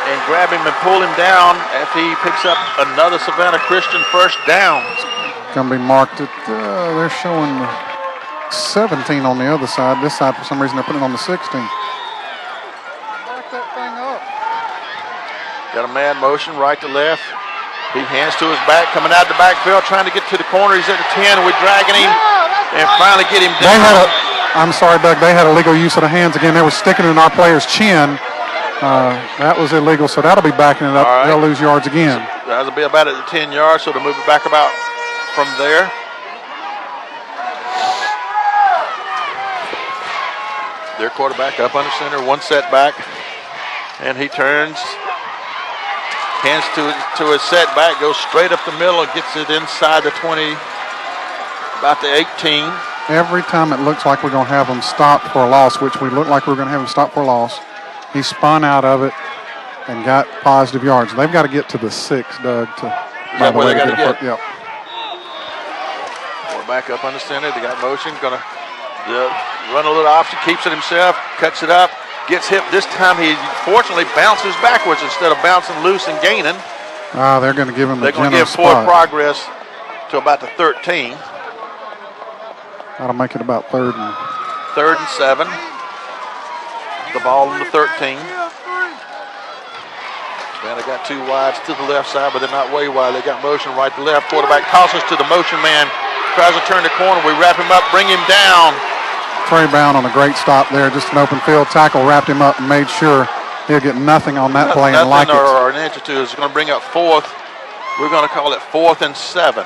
[SPEAKER 1] and grab him and pull him down after he picks up another Savannah Christian 1st down.
[SPEAKER 3] It's going to be marked at, they're showing 17 on the other side. This side, for some reason, they're putting it on the 16. Back that thing up.
[SPEAKER 1] Got a man motion right to left. He hands to his back, coming out the backfield, trying to get to the corner. He's at the 10, and we're dragging him and finally get him down.
[SPEAKER 3] I'm sorry, Doug, they had illegal use of the hands again. They were sticking it in our player's chin. That was illegal, so that'll be backing it up. Right. They'll lose yards again.
[SPEAKER 1] That'll be about at the 10 yards, so to move it back about from there. Their quarterback up under center, 1 setback, and he turns, hands to his setback, goes straight up the middle and gets it inside the 20, about the 18.
[SPEAKER 3] Every time it looks like we're going to have them stop for a loss, which we look like we're going to have them stop for a loss, he spun out of it and got positive yards. They've got to get to the 6, Doug.
[SPEAKER 1] Is that where they got to get?
[SPEAKER 3] Yep.
[SPEAKER 1] Quarterback up under center. They got motion. Going to run a little option. Keeps it himself. Cuts it up. Gets hit. This time he fortunately bounces backwards instead of bouncing loose and gaining.
[SPEAKER 3] They're going to give him
[SPEAKER 1] They're going to give forward progress to about the 13.
[SPEAKER 3] That'll make it about 3rd and
[SPEAKER 1] 7. The ball on the 13. Savannah got 2 wides to the left side, but they're not way wide. They got motion right to left. Quarterback tosses to the motion man. Tries to turn the corner. We wrap him up, bring him down.
[SPEAKER 3] Trey Brown on a great stop there. Just an open field tackle. Wrapped him up and made sure he'll get nothing on that play.
[SPEAKER 1] Nothing
[SPEAKER 3] and like
[SPEAKER 1] or an inch or 2 is going to bring up 4th. We're going to call it 4th and 7.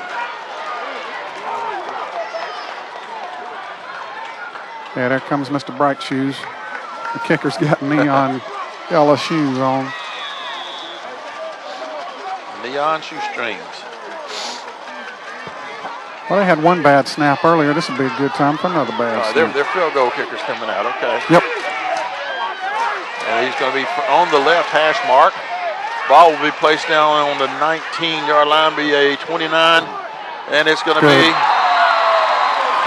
[SPEAKER 3] Yeah, there comes Mr. Bright Shoes. The kicker's got neon yellow shoes on.
[SPEAKER 1] Neon shoestrings.
[SPEAKER 3] Well, they had one bad snap earlier. This would be a good time for another bad snap.
[SPEAKER 1] Their field goal kicker's coming out. Okay.
[SPEAKER 3] Yep.
[SPEAKER 1] And he's going to be on the left hash mark. Ball will be placed down on the 19-yard line, be a 29, and it's going to be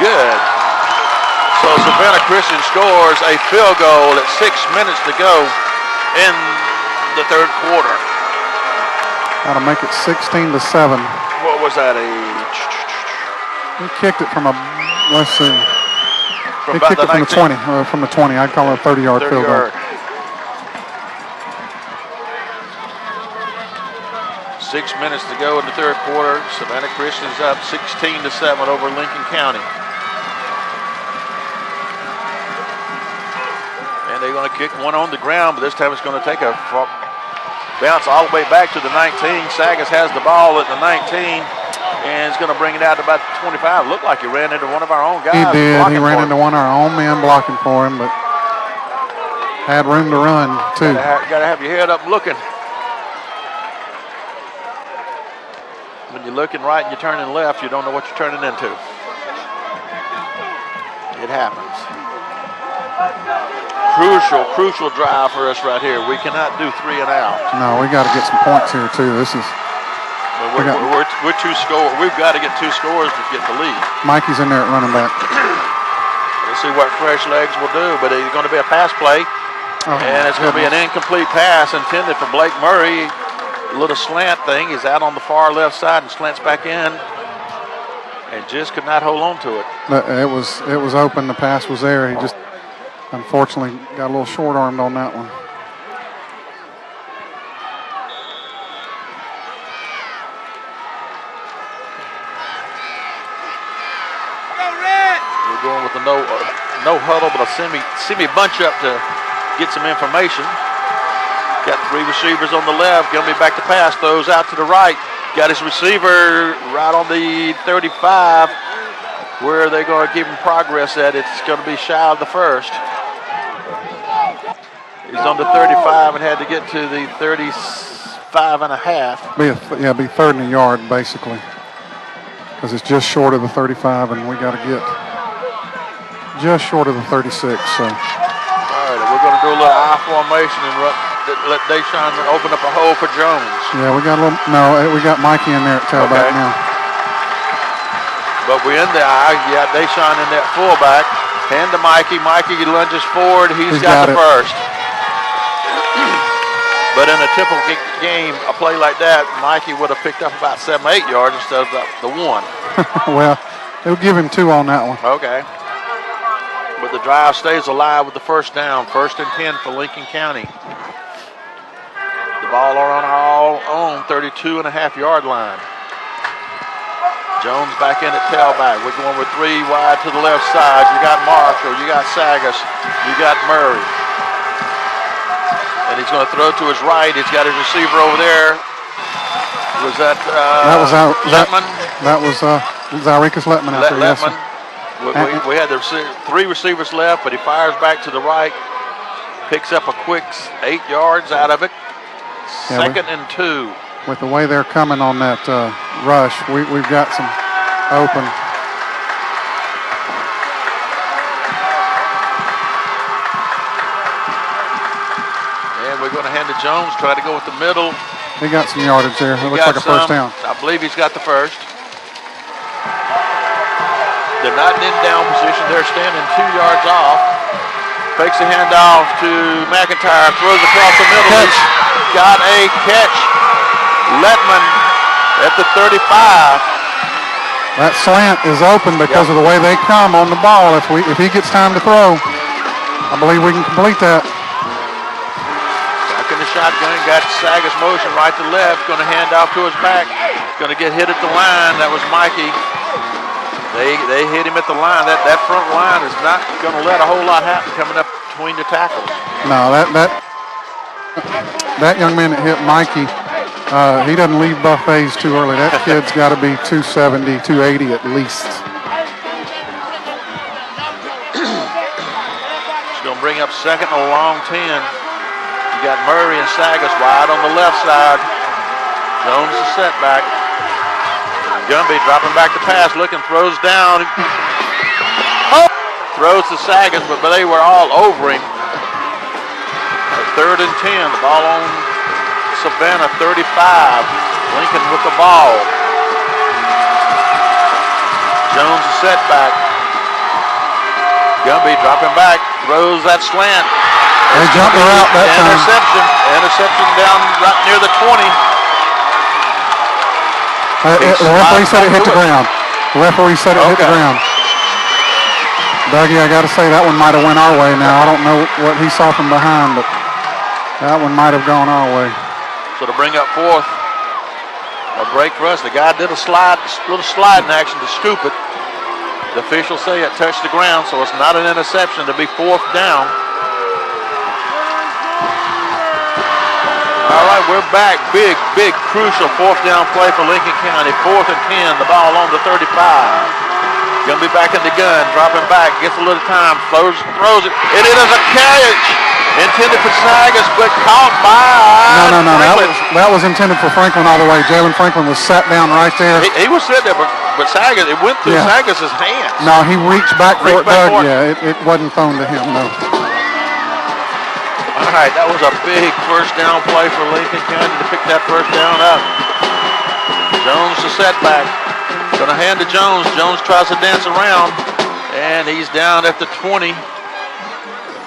[SPEAKER 1] good. So Savannah Christian scores a field goal at 6 minutes to go in the 3rd quarter.
[SPEAKER 3] That'll make it 16-7.
[SPEAKER 1] What was that?
[SPEAKER 3] He kicked it from a, let's see.
[SPEAKER 1] From
[SPEAKER 3] he kicked it from the 20. From the 20. I'd call it a 30-yard field goal.
[SPEAKER 1] 6 minutes to go in the 3rd quarter. Savannah Christian's up 16-7 over Lincoln County. And they're going to kick one on the ground, but this time it's going to take a bounce all the way back to the 19. Sagas has the ball at the 19 and is going to bring it out to about 25. Looked like he ran into one of our own guys.
[SPEAKER 3] He did. He ran into one of our own men blocking for him, but had room to run, too.
[SPEAKER 1] Got to have your head up looking. When you're looking right and you're turning left, you don't know what you're turning into. It happens. crucial drive for us right here. We cannot do 3 and out.
[SPEAKER 3] No, we got to get some points here too. This is.
[SPEAKER 1] We're 2 scores. We've got to get 2 scores to get the lead.
[SPEAKER 3] Mikey's in there at running back.
[SPEAKER 1] We'll see what Fresh Legs will do, but it's going to be a pass play, and it's going to be an incomplete pass intended for Blake Murray. A little slant thing. He's out on the far left side and slants back in, and just could not hold on to it.
[SPEAKER 3] It was open. The pass was there. He just unfortunately got a little short-armed on that one.
[SPEAKER 1] We're going with a no huddle, but a semi bunch up to get some information. Got 3 receivers on the left. Going to be back to pass. Throws out to the right. Got his receiver right on the 35. Where are they going to give him progress at? It's going to be shy of the first. He's on the 35 and had to get to the 35 and a half.
[SPEAKER 3] Be 3rd and a yard basically, because it's just short of the 35, and we got to get just short of the 36. So.
[SPEAKER 1] All right, we're going to do a little I formation and let Deshaun open up a hole for Jones.
[SPEAKER 3] Yeah, we got we got Mikey in there at tailback now.
[SPEAKER 1] But we're in the I. You got Deshaun in that fullback. Hand to Mikey. Mikey lunges forward. He's got the first. But in a typical game, a play like that, Mikey would have picked up about 7-8 yards instead of the 1.
[SPEAKER 3] Well, they'll give him 2 on that one.
[SPEAKER 1] Okay. But the drive stays alive with the first down. 1st and 10 for Lincoln County. The ball on our own 32.5-yard line. Jones back in at tailback. We're going with 3 wide to the left side. You got Marshall. You got Sagas. You got Murray. And he's going to throw to his right. He's got his receiver over there. Was that Letman?
[SPEAKER 3] That was Zyricus Letman out there.
[SPEAKER 1] Letman. We had the 3 receivers left, but he fires back to the right. Picks up a quick 8 yards out of it.
[SPEAKER 3] Yeah,
[SPEAKER 1] 2nd and 2.
[SPEAKER 3] With the way they're coming on that rush, we've got some open.
[SPEAKER 1] And we're going to hand to Jones, try to go with the middle.
[SPEAKER 3] He got some yardage there. It looks like a first down.
[SPEAKER 1] I believe he's got the first. They're not in down position. They're standing 2 yards off. Fakes a handoff to McIntyre, throws across the middle. He's got a catch. Letman at the 35.
[SPEAKER 3] That slant is open because of the way they come on the ball. If he gets time to throw, I believe we can complete that.
[SPEAKER 1] Back in the shotgun, got Sagas motion right to left. Going to hand off to his back. Going to get hit at the line. That was Mikey. They hit him at the line. That front line is not going to let a whole lot happen coming up between the tackles.
[SPEAKER 3] No, that young man that hit Mikey, he doesn't leave buffets too early. That kid's got to be 270, 280 at least.
[SPEAKER 1] It's going to bring up 2nd and a long 10. You got Murray and Sagas wide on the left side. Jones the setback. Gumby dropping back to pass, looking, throws down. Throws to Sagas, but they were all over him. 3rd and 10, the ball on Savannah 35. Lincoln with the ball. Jones a setback. Gumby dropping back, throws that slant.
[SPEAKER 3] They jumped her out that time.
[SPEAKER 1] Interception down right near the 20.
[SPEAKER 3] The referee said it hit the ground. The referee said it hit the ground. Dougie, I got to say that one might have went our way. Now I don't know what he saw from behind, but that one might have gone our way.
[SPEAKER 1] So to bring up 4th, a break for us. The guy did a little sliding action to scoop it. The officials say it touched the ground, so it's not an interception. To be 4th down. All right, we're back. Big, crucial 4th down play for Lincoln County. 4th and 10, the ball on the 35. Gonna be back in the gun, dropping back, gets a little time, throws it. It is a catch intended for Sagas, but caught by
[SPEAKER 3] No.
[SPEAKER 1] Franklin.
[SPEAKER 3] That was intended for Franklin all the way. Jalen Franklin was sat down right there.
[SPEAKER 1] He was sitting there, but Sagas, it went through Sagas' hands.
[SPEAKER 3] No, he reached back for it, Doug. Yeah, it wasn't thrown to him, no.
[SPEAKER 1] All right, that was a big first down play for Lincoln County to pick that first down up. Jones the setback. Going to hand to Jones. Jones tries to dance around, and he's down at the 20,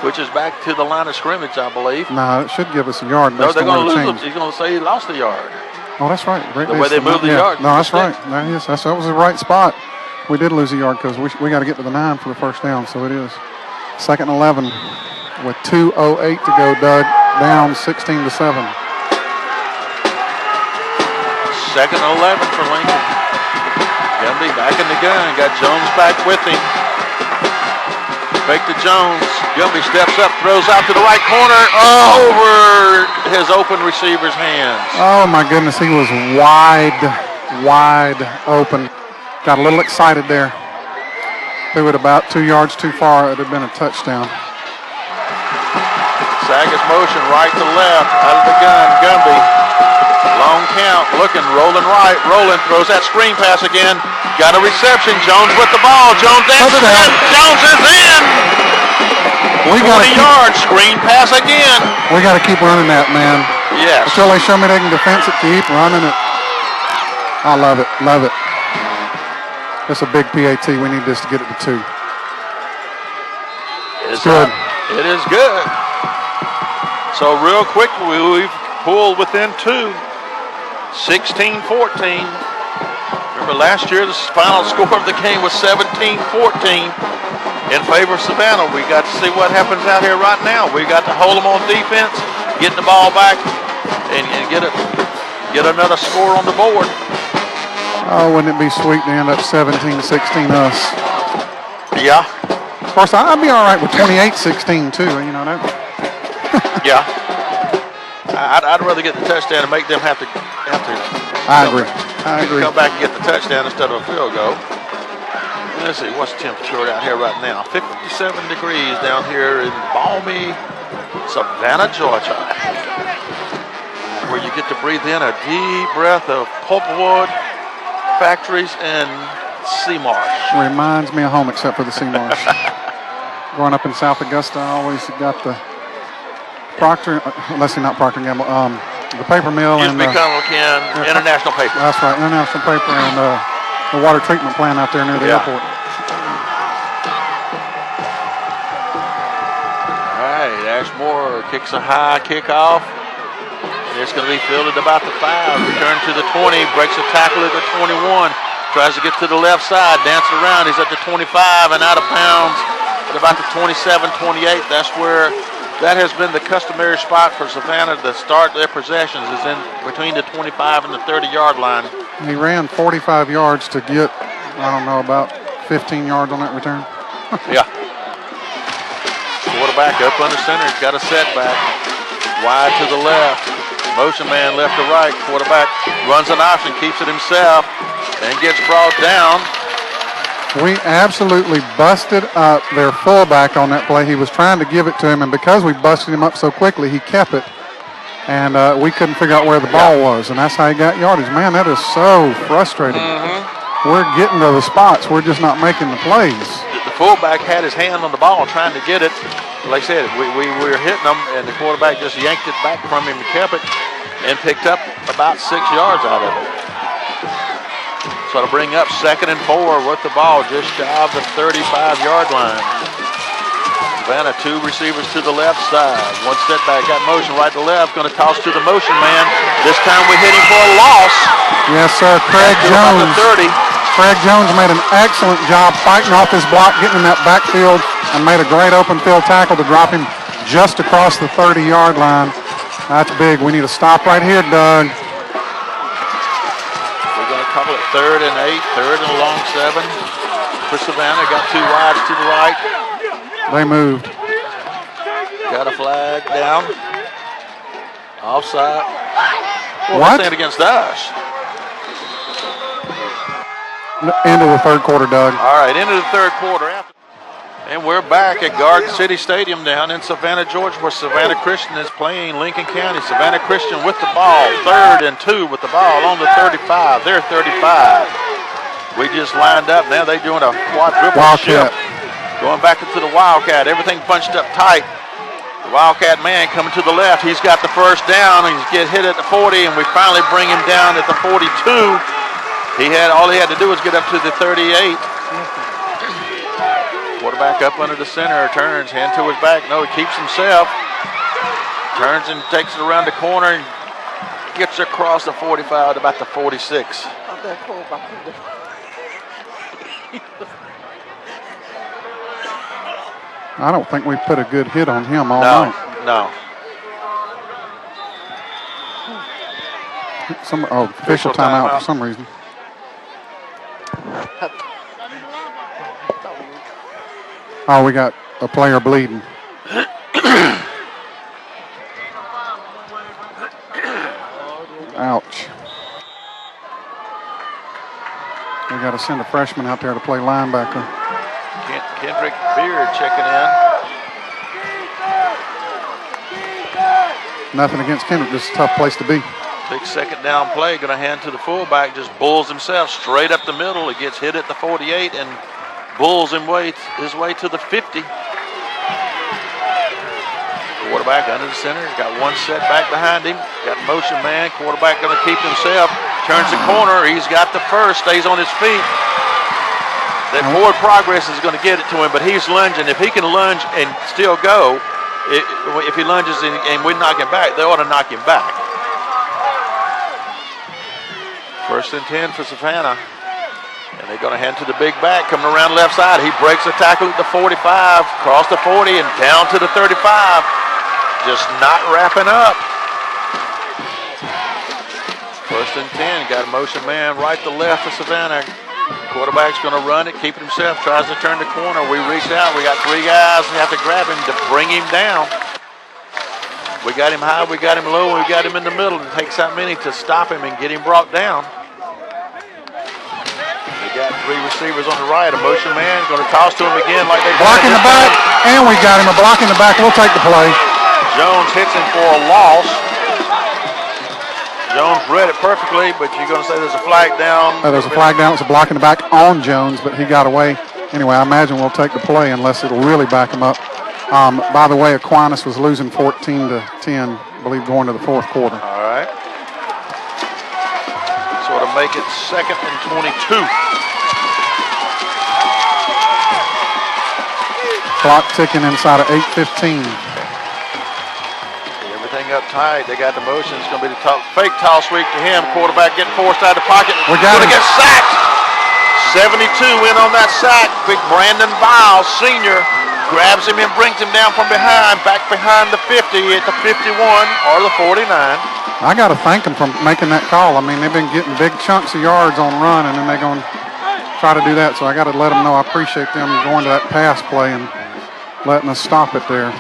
[SPEAKER 1] which is back to the line of scrimmage, I believe.
[SPEAKER 3] No, it should give us a yard.
[SPEAKER 1] No, they're going to lose him. He's going to say he lost a yard.
[SPEAKER 3] Oh, that's right.
[SPEAKER 1] The way they moved the yard.
[SPEAKER 3] No, that's right. That was the right spot. We did lose a yard because we got to get to the 9 for the first down, so it is. 2nd and 11 with 2:08 to go, Doug. Down 16-7.
[SPEAKER 1] 2nd and 11 for Lincoln. Gumby back in the gun. Got Jones back with him. Fake to Jones. Gumby steps up, throws out to the right corner. Over his open receiver's hands.
[SPEAKER 3] Oh, my goodness. He was wide open. Got a little excited there. Threw it about 2 yards too far. It would have been a touchdown.
[SPEAKER 1] Sagas motion right to left. Out of the gun. Gumby. Long count, looking, rolling right, rolling, throws that screen pass again. Got a reception. Jones with the ball. Jones dances in. Jones is in. 20 yards, screen pass again.
[SPEAKER 3] We got to keep running that, man.
[SPEAKER 1] Yes.
[SPEAKER 3] Until they show me they can defense it, keep running it. I love it, love it. It's a big PAT. We need this to get it to 2.
[SPEAKER 1] It's
[SPEAKER 3] good.
[SPEAKER 1] It is good. So real quick, we've pulled within 2. 16-14. Remember last year the final score of the game was 17-14 in favor of Savannah. We got to see what happens out here right now. We got to hold them on defense, get the ball back, and get another score on the board.
[SPEAKER 3] Oh, wouldn't it be sweet to end up 17-16 us?
[SPEAKER 1] Yeah.
[SPEAKER 3] Of course, I'd be all right with 28-16 too. You know that.
[SPEAKER 1] Yeah. I'd rather get the touchdown and make them have to.
[SPEAKER 3] I agree.
[SPEAKER 1] Come back and get the touchdown instead of a field goal. Let's see, what's the temperature out here right now? 57 degrees down here in balmy Savannah, Georgia, where you get to breathe in a deep breath of pulpwood, factories, and sea marsh.
[SPEAKER 3] Reminds me of home, except for the sea marsh. Growing up in South Augusta, I always got the Procter, let's see, not Procter & Gamble, the paper mill and
[SPEAKER 1] International Paper.
[SPEAKER 3] That's right, International Paper and the water treatment plant out there near the airport.
[SPEAKER 1] All right, Ashmore kicks a high kickoff. It's going to be fielded about the 5. Return to the 20, breaks a tackle at the 21. Tries to get to the left side, dances around. He's at the 25 and out of bounds at about the 27-28. That's where that has been the customary spot for Savannah to start their possessions, is in between the 25 and the 30-yard line.
[SPEAKER 3] He ran 45 yards to get, I don't know, about 15 yards on that return.
[SPEAKER 1] Yeah. Quarterback up under center. He's got a setback. Wide to the left. Motion man left to right. Quarterback runs an option, keeps it himself, and gets brought down.
[SPEAKER 3] We absolutely busted up their fullback on that play. He was trying to give it to him, and because we busted him up so quickly, he kept it. And we couldn't figure out where the ball was, and that's how he got yardage. Man, that is so frustrating. We're getting to the spots. We're just not making the plays.
[SPEAKER 1] The fullback had his hand on the ball trying to get it. Like I said, we were hitting him, and the quarterback just yanked it back from him and kept it and picked up about 6 yards out of it. So to bring up 2nd and 4 with the ball just shy of the 35-yard line. Savannah, 2 receivers to the left side. 1 step back, got motion right to left. Going to toss to the motion man. This time we hit him for a loss.
[SPEAKER 3] Yes, sir. Craig Jones.
[SPEAKER 1] 30.
[SPEAKER 3] Craig Jones made an excellent job fighting off his block, getting in that backfield, and made a great open field tackle to drop him just across the 30-yard line. That's big. We need a stop right here, Doug.
[SPEAKER 1] Couple at 3rd and 8, 3rd and a long 7 for Savannah. Got 2 wides to the right.
[SPEAKER 3] They moved.
[SPEAKER 1] Got a flag down. Offside.
[SPEAKER 3] What?
[SPEAKER 1] Stand against us.
[SPEAKER 3] Into the 3rd quarter, Doug.
[SPEAKER 1] All right, into the 3rd quarter. And we're back at Garden City Stadium down in Savannah, Georgia, where Savannah Christian is playing Lincoln County. Savannah Christian with the ball, 3rd and 2 with the ball on the 35. They're 35. We just lined up. Now they're doing a quadruple shift. Going back into the Wildcat. Everything bunched up tight. Wildcat man coming to the left. He's got the first down. He's get hit at the 40, and we finally bring him down at the 42. All he had to do was get up to the 38. Quarterback up under the center, turns, hand to his back. No, he keeps himself. Turns and takes it around the corner and gets across the 45 to about the 46.
[SPEAKER 3] I don't think we put a good hit on him all night.
[SPEAKER 1] No.
[SPEAKER 3] Official timeout for some reason. Oh, we got a player bleeding. Ouch. We got to send a freshman out there to play linebacker.
[SPEAKER 1] Kendrick Beard checking in.
[SPEAKER 3] Nothing against Kendrick, just a tough place to be.
[SPEAKER 1] Big second down play, going to hand to the fullback, just bulls himself straight up the middle. He gets hit at the 48 and bulls his way to the 50. Quarterback under the center, got one set back behind him, got motion man. Quarterback going to keep himself, turns the corner, he's got the first, stays on his feet. That forward progress is going to get it to him, but he's lunging. If he can lunge and still go, if he lunges and we knock him back, they ought to knock him back. First and 10 for Savannah. And they're going to hand to the big back coming around the left side. He breaks the tackle at the 45, across the 40 and down to the 35. Just not wrapping up. First and 10, got a motion man right to left of Savannah. Quarterback's going to run it, keep it himself, tries to turn the corner. We reach out, we got three guys, we have to grab him to bring him down. We got him high, we got him low, we got him in the middle. It takes that many to stop him and get him brought down. We got three receivers on the right, a motion man, going to toss to him again like they
[SPEAKER 3] blocking the back, and we got him a block in the back. We'll take the play.
[SPEAKER 1] Jones hits him for a loss. Jones read it perfectly, but you're going to say there's a flag down.
[SPEAKER 3] There's a flag down. It's a block in the back on Jones, but he got away. Anyway, I imagine we'll take the play unless it'll really back him up. By the way, Aquinas was losing 14-10, I believe, going to the fourth quarter.
[SPEAKER 1] All right. So to make it 2nd and 22.
[SPEAKER 3] Clock ticking inside of 8:15.
[SPEAKER 1] Everything up tight. They got the motion. It's going to be the fake toss sweep to him. Quarterback getting forced out of the pocket.
[SPEAKER 3] We got him.
[SPEAKER 1] Get sacked. 72 in on that sack. Big Brandon Biles, senior, grabs him and brings him down from behind, back behind the 50 at the 51 or the 49.
[SPEAKER 3] I got to thank them for making that call. I mean, they've been getting big chunks of yards on run, and then they're going to try to do that. So I got to let them know I appreciate them going to that pass play and letting us stop it there.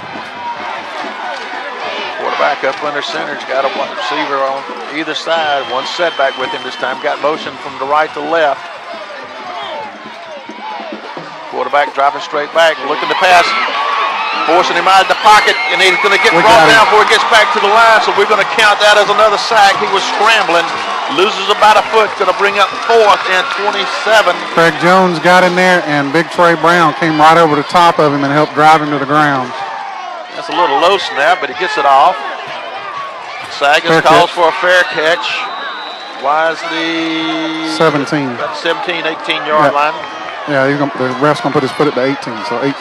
[SPEAKER 1] Quarterback up under center. He's got a receiver on either side. One setback with him this time. Got motion from the right to left. Quarterback dropping straight back, looking to pass, forcing him out of the pocket, and he's going to get brought down before he gets back to the line, so we're going to count that as another sack. He was scrambling, loses about a foot, going to bring up 4th and 27.
[SPEAKER 3] Craig Jones got in there, and Big Trey Brown came right over the top of him and helped drive him to the ground.
[SPEAKER 1] That's a little low snap, but he gets it off. Sagas calls for a fair catch. Wisely
[SPEAKER 3] 17,
[SPEAKER 1] 18-yard line.
[SPEAKER 3] Yeah, the ref's going to put his foot at the 18, so 18.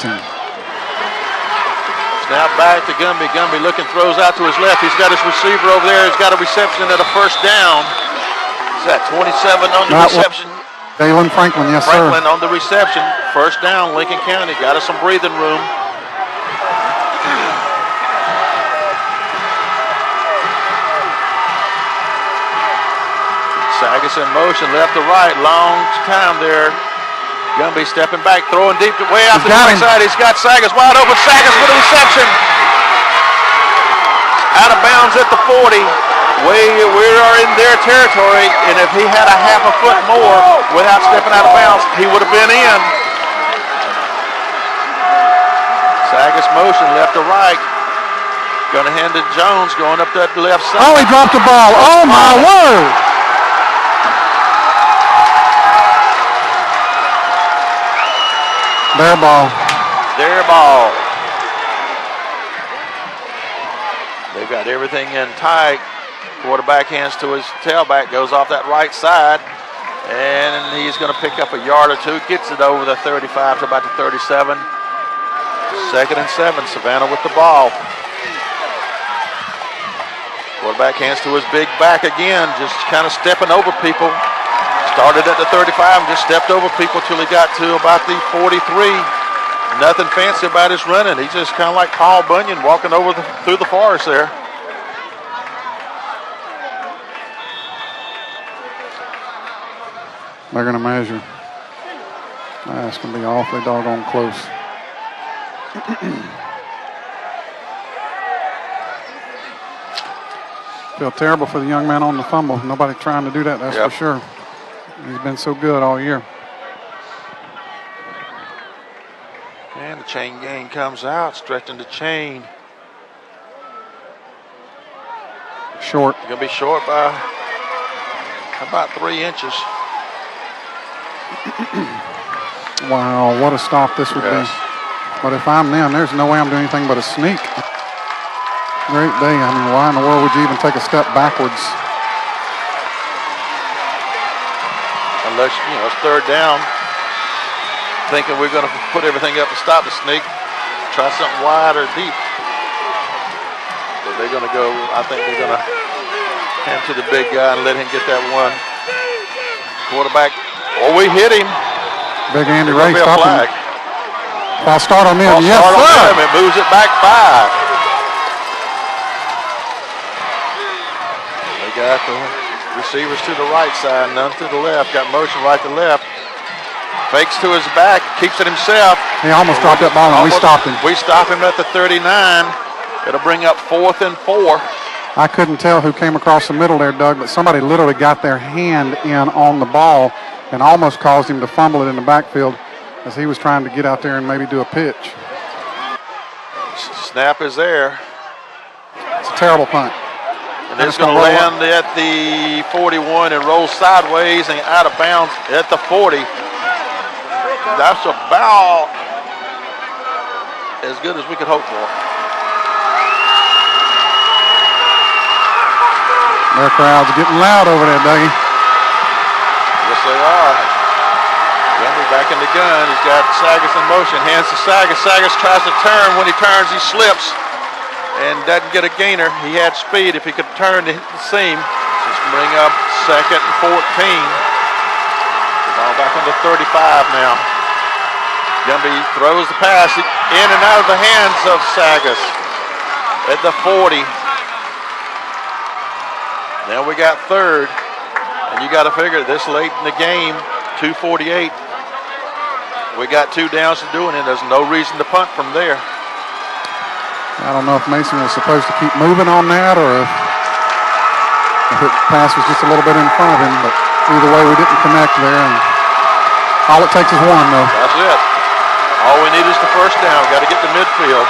[SPEAKER 1] Snap back to Gumby. Gumby looking, throws out to his left. He's got his receiver over there. He's got a reception at a first down. Is that 27 on the reception?
[SPEAKER 3] Dalen Franklin, yes,
[SPEAKER 1] Franklin on the reception. First down, Lincoln County. Got us some breathing room. Sagas in motion, left to right. Long time there. Gumby stepping back, throwing deep way out to the right side. He's got Sagas wide open. Sagas with a reception. Out of bounds at the 40. We are in their territory, and if he had a half a foot more without stepping out of bounds, he would have been in. Sagas motion, left to right. Going to hand it to Jones, going up that left side.
[SPEAKER 3] Oh, he dropped the ball. Oh, my word. Their ball.
[SPEAKER 1] Their ball. everything in tight. Quarterback hands to his tailback, goes off that right side, and he's going to pick up a yard or two. Gets it over the 35 to about the 37. 2nd and 7. Savannah with the ball. Quarterback hands to his big back again, just kind of stepping over people. Started at the 35 and just stepped over people till he got to about the 43. Nothing fancy about his running. He's just kind of like Paul Bunyan walking over through the forest there.
[SPEAKER 3] They're going to measure. That's going to be awfully doggone close. Feel terrible for the young man on the fumble. Nobody trying to do that, that's for sure. He's been so good all year.
[SPEAKER 1] And the chain gang comes out, stretching the chain.
[SPEAKER 3] Short.
[SPEAKER 1] Going to be short by about 3 inches.
[SPEAKER 3] Wow, what a stop this would be. But if I'm them, there's no way I'm doing anything but a sneak. Great day. I mean, why in the world would you even take a step backwards?
[SPEAKER 1] Unless, it's 3rd down. Thinking we're going to put everything up to stop the sneak. Try something wide or deep. But they're going to go, I think they're going to hand to the big guy and let him get that one. Quarterback, we hit him.
[SPEAKER 3] Big Andy Ray stopped him. I'll start on them. Yes,
[SPEAKER 1] start
[SPEAKER 3] sir.
[SPEAKER 1] On them. It moves it back 5. They got the receivers to the right side, none to the left. Got motion right to left. Fakes to his back, keeps it himself.
[SPEAKER 3] He almost dropped that ball, and we stopped him.
[SPEAKER 1] We stopped him at the 39. It'll bring up 4th and 4.
[SPEAKER 3] I couldn't tell who came across the middle there, Doug, but somebody literally got their hand in on the ball and almost caused him to fumble it in the backfield as he was trying to get out there and maybe do a pitch.
[SPEAKER 1] Snap is there.
[SPEAKER 3] It's a terrible punt.
[SPEAKER 1] And it's going to land at the 41 and roll sideways and out of bounds at the 40. That's about as good as we could hope for.
[SPEAKER 3] Their crowd's getting loud over there, Dougie.
[SPEAKER 1] Yes, they are. Gundy back in the gun. He's got Sagas in motion. Hands to Sagas. Sagas tries to turn. When he turns, he slips and doesn't get a gainer. He had speed. If he could turn the seam, just bring up 2nd and 14. The ball back on the 35 now. Gumby throws the pass in and out of the hands of Sagas at the 40. Now we got 3rd, and you got to figure this late in the game, 2:48. We got 2 downs to do it, and there's no reason to punt from there.
[SPEAKER 3] I don't know if Mason was supposed to keep moving on that or if the pass was just a little bit in front of him, but either way, we didn't connect there. And all it takes is 1, though.
[SPEAKER 1] That's it. All we need is the 1st down. Got to get to midfield.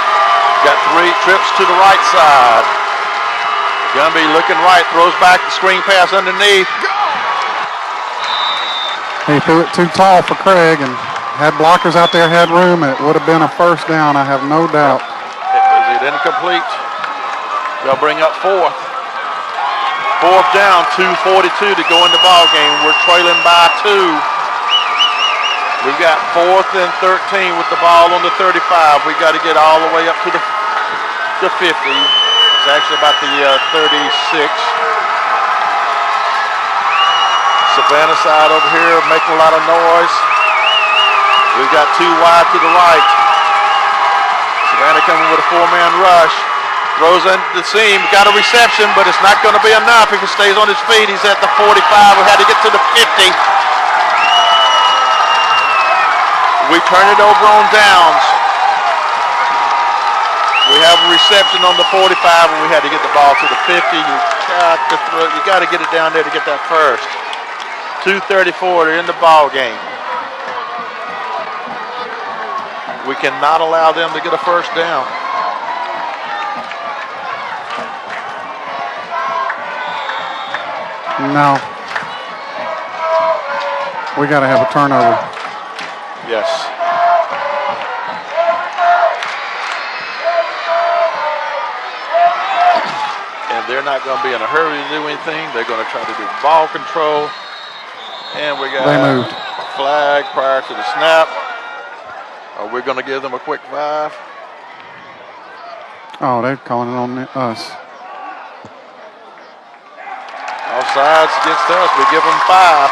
[SPEAKER 1] Got 3 trips to the right side. Gumby looking right, throws back the screen pass underneath.
[SPEAKER 3] He threw it too tall for Craig and had blockers out there, had room, and it would have been a 1st down, I have no doubt.
[SPEAKER 1] Is it incomplete? They'll bring up 4th. 4th down, 2:42 to go in the ball game. We're trailing by 2. We've got 4th and 13 with the ball on the 35. We got to get all the way up to the 50. It's actually about the 36. Savannah side over here making a lot of noise. We've got 2 wide to the right. Savannah coming with a 4-man rush. Throws in the seam. Got a reception, but it's not going to be enough if he stays on his feet. He's at the 45. We had to get to the 50. We turn it over on downs. We have a reception on the 45, and we had to get the ball to the 50. You got to get it down there to get that first. 2:34, they're in the ball game. We cannot allow them to get a 1st down.
[SPEAKER 3] No. We got to have a turnover.
[SPEAKER 1] Yes. And They're not going to be in a hurry to do anything. They're going to try to do ball control. And we got a flag prior to the snap. We're going to give them a quick 5.
[SPEAKER 3] Oh, they're calling it on us.
[SPEAKER 1] Offsides against us. We give them 5.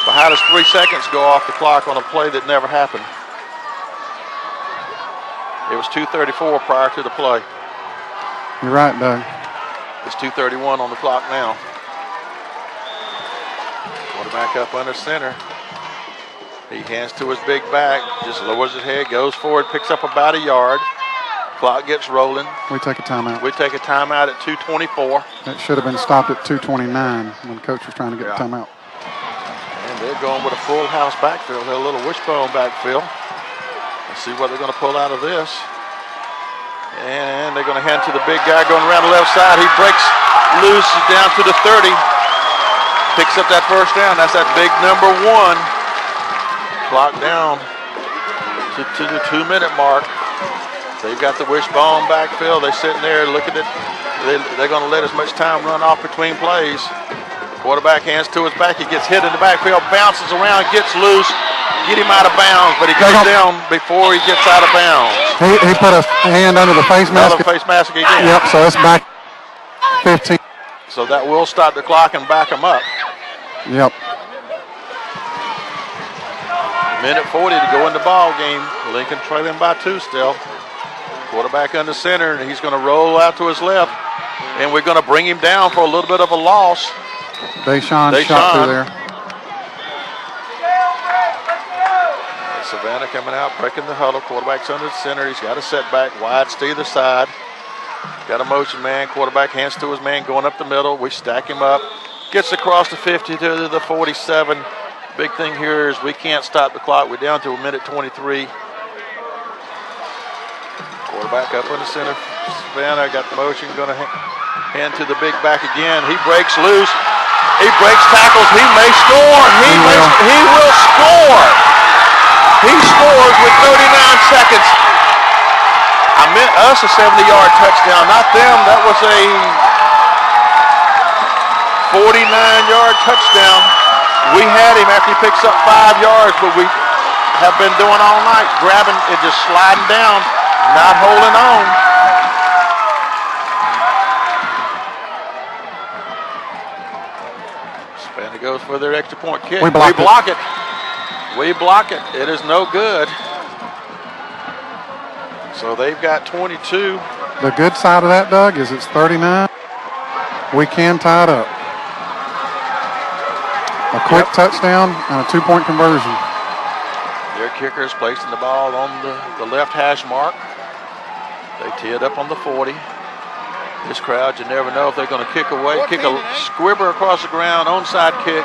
[SPEAKER 1] But how does 3 seconds go off the clock on a play that never happened? It was 2:34 prior to the play.
[SPEAKER 3] You're right, Doug.
[SPEAKER 1] It's 2:31 on the clock now. Quarterback up under center. He hands to his big back, just lowers his head, goes forward, picks up about a yard. Clock gets rolling.
[SPEAKER 3] We take a timeout.
[SPEAKER 1] We take a timeout at 2:24.
[SPEAKER 3] That should have been stopped at 2:29 when coach was trying to get the timeout.
[SPEAKER 1] And they're going with a full house backfield, a little wishbone backfield. Let's see what they're going to pull out of this. And they're going to hand to the big guy going around the left side. He breaks loose down to the 30. Picks up that first down. That's that big number 1. Clock down to the 2-minute mark. They've got the wishbone backfield. They're sitting there looking at, they're going to let as much time run off between plays. Quarterback hands to his back. He gets hit in the backfield, bounces around, gets loose. Get him out of bounds, but he goes down before he gets out of bounds.
[SPEAKER 3] He put a hand under the face mask.
[SPEAKER 1] Another face mask again.
[SPEAKER 3] Yep, so it's back 15.
[SPEAKER 1] So that will stop the clock and back him up.
[SPEAKER 3] Yep.
[SPEAKER 1] Minute 40 to go in the ball game. Lincoln trailing by 2 still. Quarterback under center, and he's going to roll out to his left. And we're going to bring him down for a little bit of a loss.
[SPEAKER 3] Deshaun shot through there.
[SPEAKER 1] Savannah coming out, breaking the huddle. Quarterback's under the center. He's got a setback. Wides to either side. Got a motion man. Quarterback hands to his man going up the middle. We stack him up. Gets across the 50 to the 47. Big thing here is we can't stop the clock. We're down to a minute 23. Quarterback up in the center. Savannah got the motion. Going to hand to the big back again. He breaks loose. He breaks tackles. He may score. He will score. He scores with 39 seconds. I meant us a 70-yard touchdown, not them. That was a 49-yard touchdown. We had him after he picks up 5 yards, but we have been doing all night, grabbing and just sliding down, not holding on. Savannah goes for their extra point kick.
[SPEAKER 3] We block it.
[SPEAKER 1] We block it. It is no good. So they've got 22.
[SPEAKER 3] The good side of that, Doug, is it's 39. We can tie it up. A quick touchdown and a 2-point conversion.
[SPEAKER 1] Their kicker is placing the ball on the left hash mark. They tee it up on the 40. This crowd, you never know if they're going to kick away, kick a squibber across the ground, onside kick,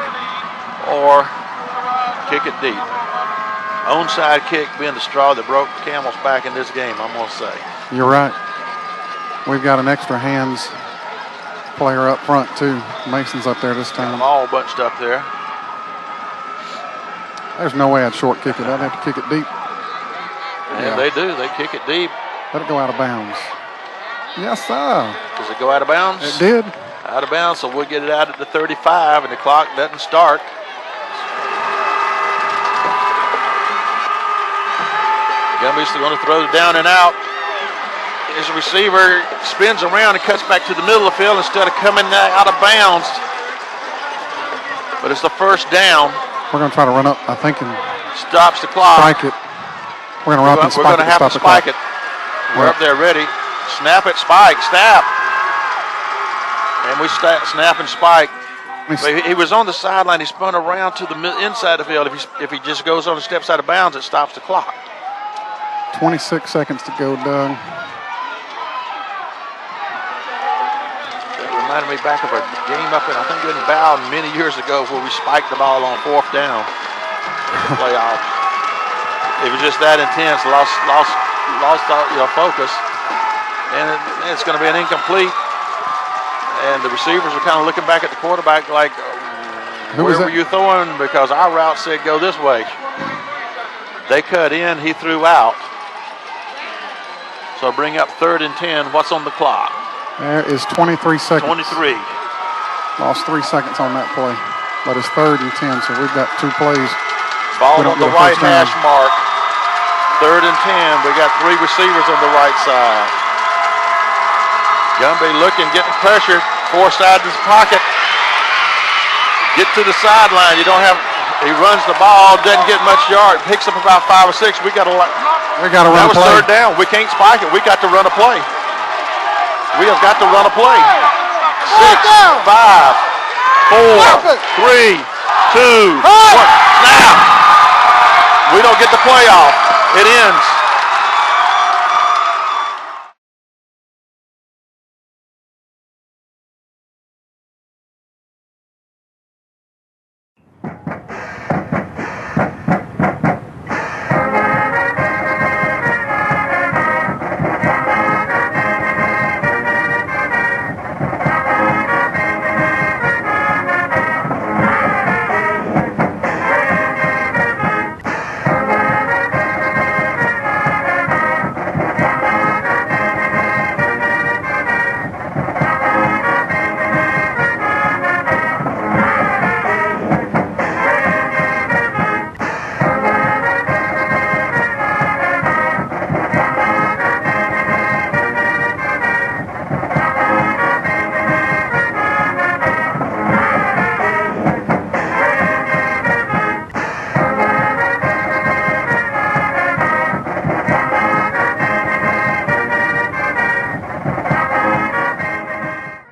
[SPEAKER 1] or kick it deep. Onside kick being the straw that broke the camel's back in this game, I'm going to say.
[SPEAKER 3] You're right. We've got an extra hands player up front, too. Mason's up there this time.
[SPEAKER 1] All bunched up there.
[SPEAKER 3] There's no way I'd short kick it. I'd have to kick it deep.
[SPEAKER 1] And they do. They kick it deep.
[SPEAKER 3] Let it go out of bounds. Yes, sir.
[SPEAKER 1] Does it go out of bounds?
[SPEAKER 3] It did.
[SPEAKER 1] Out of bounds, so we'll get it out at the 35, and the clock doesn't start. Gumby's going to throw it down and out. His receiver spins around and cuts back to the middle of the field instead of coming out of bounds. But it's the first down.
[SPEAKER 3] We're going to try to run up, I think, and
[SPEAKER 1] stops the clock.
[SPEAKER 3] Spike it. We're going to run up and spike it.
[SPEAKER 1] We're going to have to spike it. We're up there ready. Snap it, spike, snap. And we snap and spike. He was on the sideline. He spun around to the inside of the field. If he just goes on the steps out of bounds, it stops the clock.
[SPEAKER 3] 26 seconds to go, Doug.
[SPEAKER 1] That reminded me back of a game up in, I think, in Bowden many years ago where we spiked the ball on 4th down in the playoffs. It was just that intense, lost focus. And it's going to be an incomplete. And the receivers are kind of looking back at the quarterback like, where were you throwing? Because our route said go this way. They cut in, he threw out. So bring up 3rd and 10. What's on the clock?
[SPEAKER 3] There is 23 seconds.
[SPEAKER 1] 23.
[SPEAKER 3] Lost 3 seconds on that play. But it's 3rd and 10, so we've got 2 plays.
[SPEAKER 1] Ball
[SPEAKER 3] We don't
[SPEAKER 1] on the
[SPEAKER 3] get a
[SPEAKER 1] right
[SPEAKER 3] first down.
[SPEAKER 1] hash mark. 3rd and 10. We got 3 receivers on the right side. Gumby looking, getting pressured. Forced out of his pocket. Get to the sideline. You don't have. He runs the ball, doesn't get much yard. Picks up about 5 or 6. We got to.
[SPEAKER 3] We got to run
[SPEAKER 1] That
[SPEAKER 3] a
[SPEAKER 1] was
[SPEAKER 3] play.
[SPEAKER 1] 3rd down. We can't spike it. We got to run a play. We have got to run a play. 6, 5, 4, 3, 2, 1. Snap. We don't get the play off. It ends.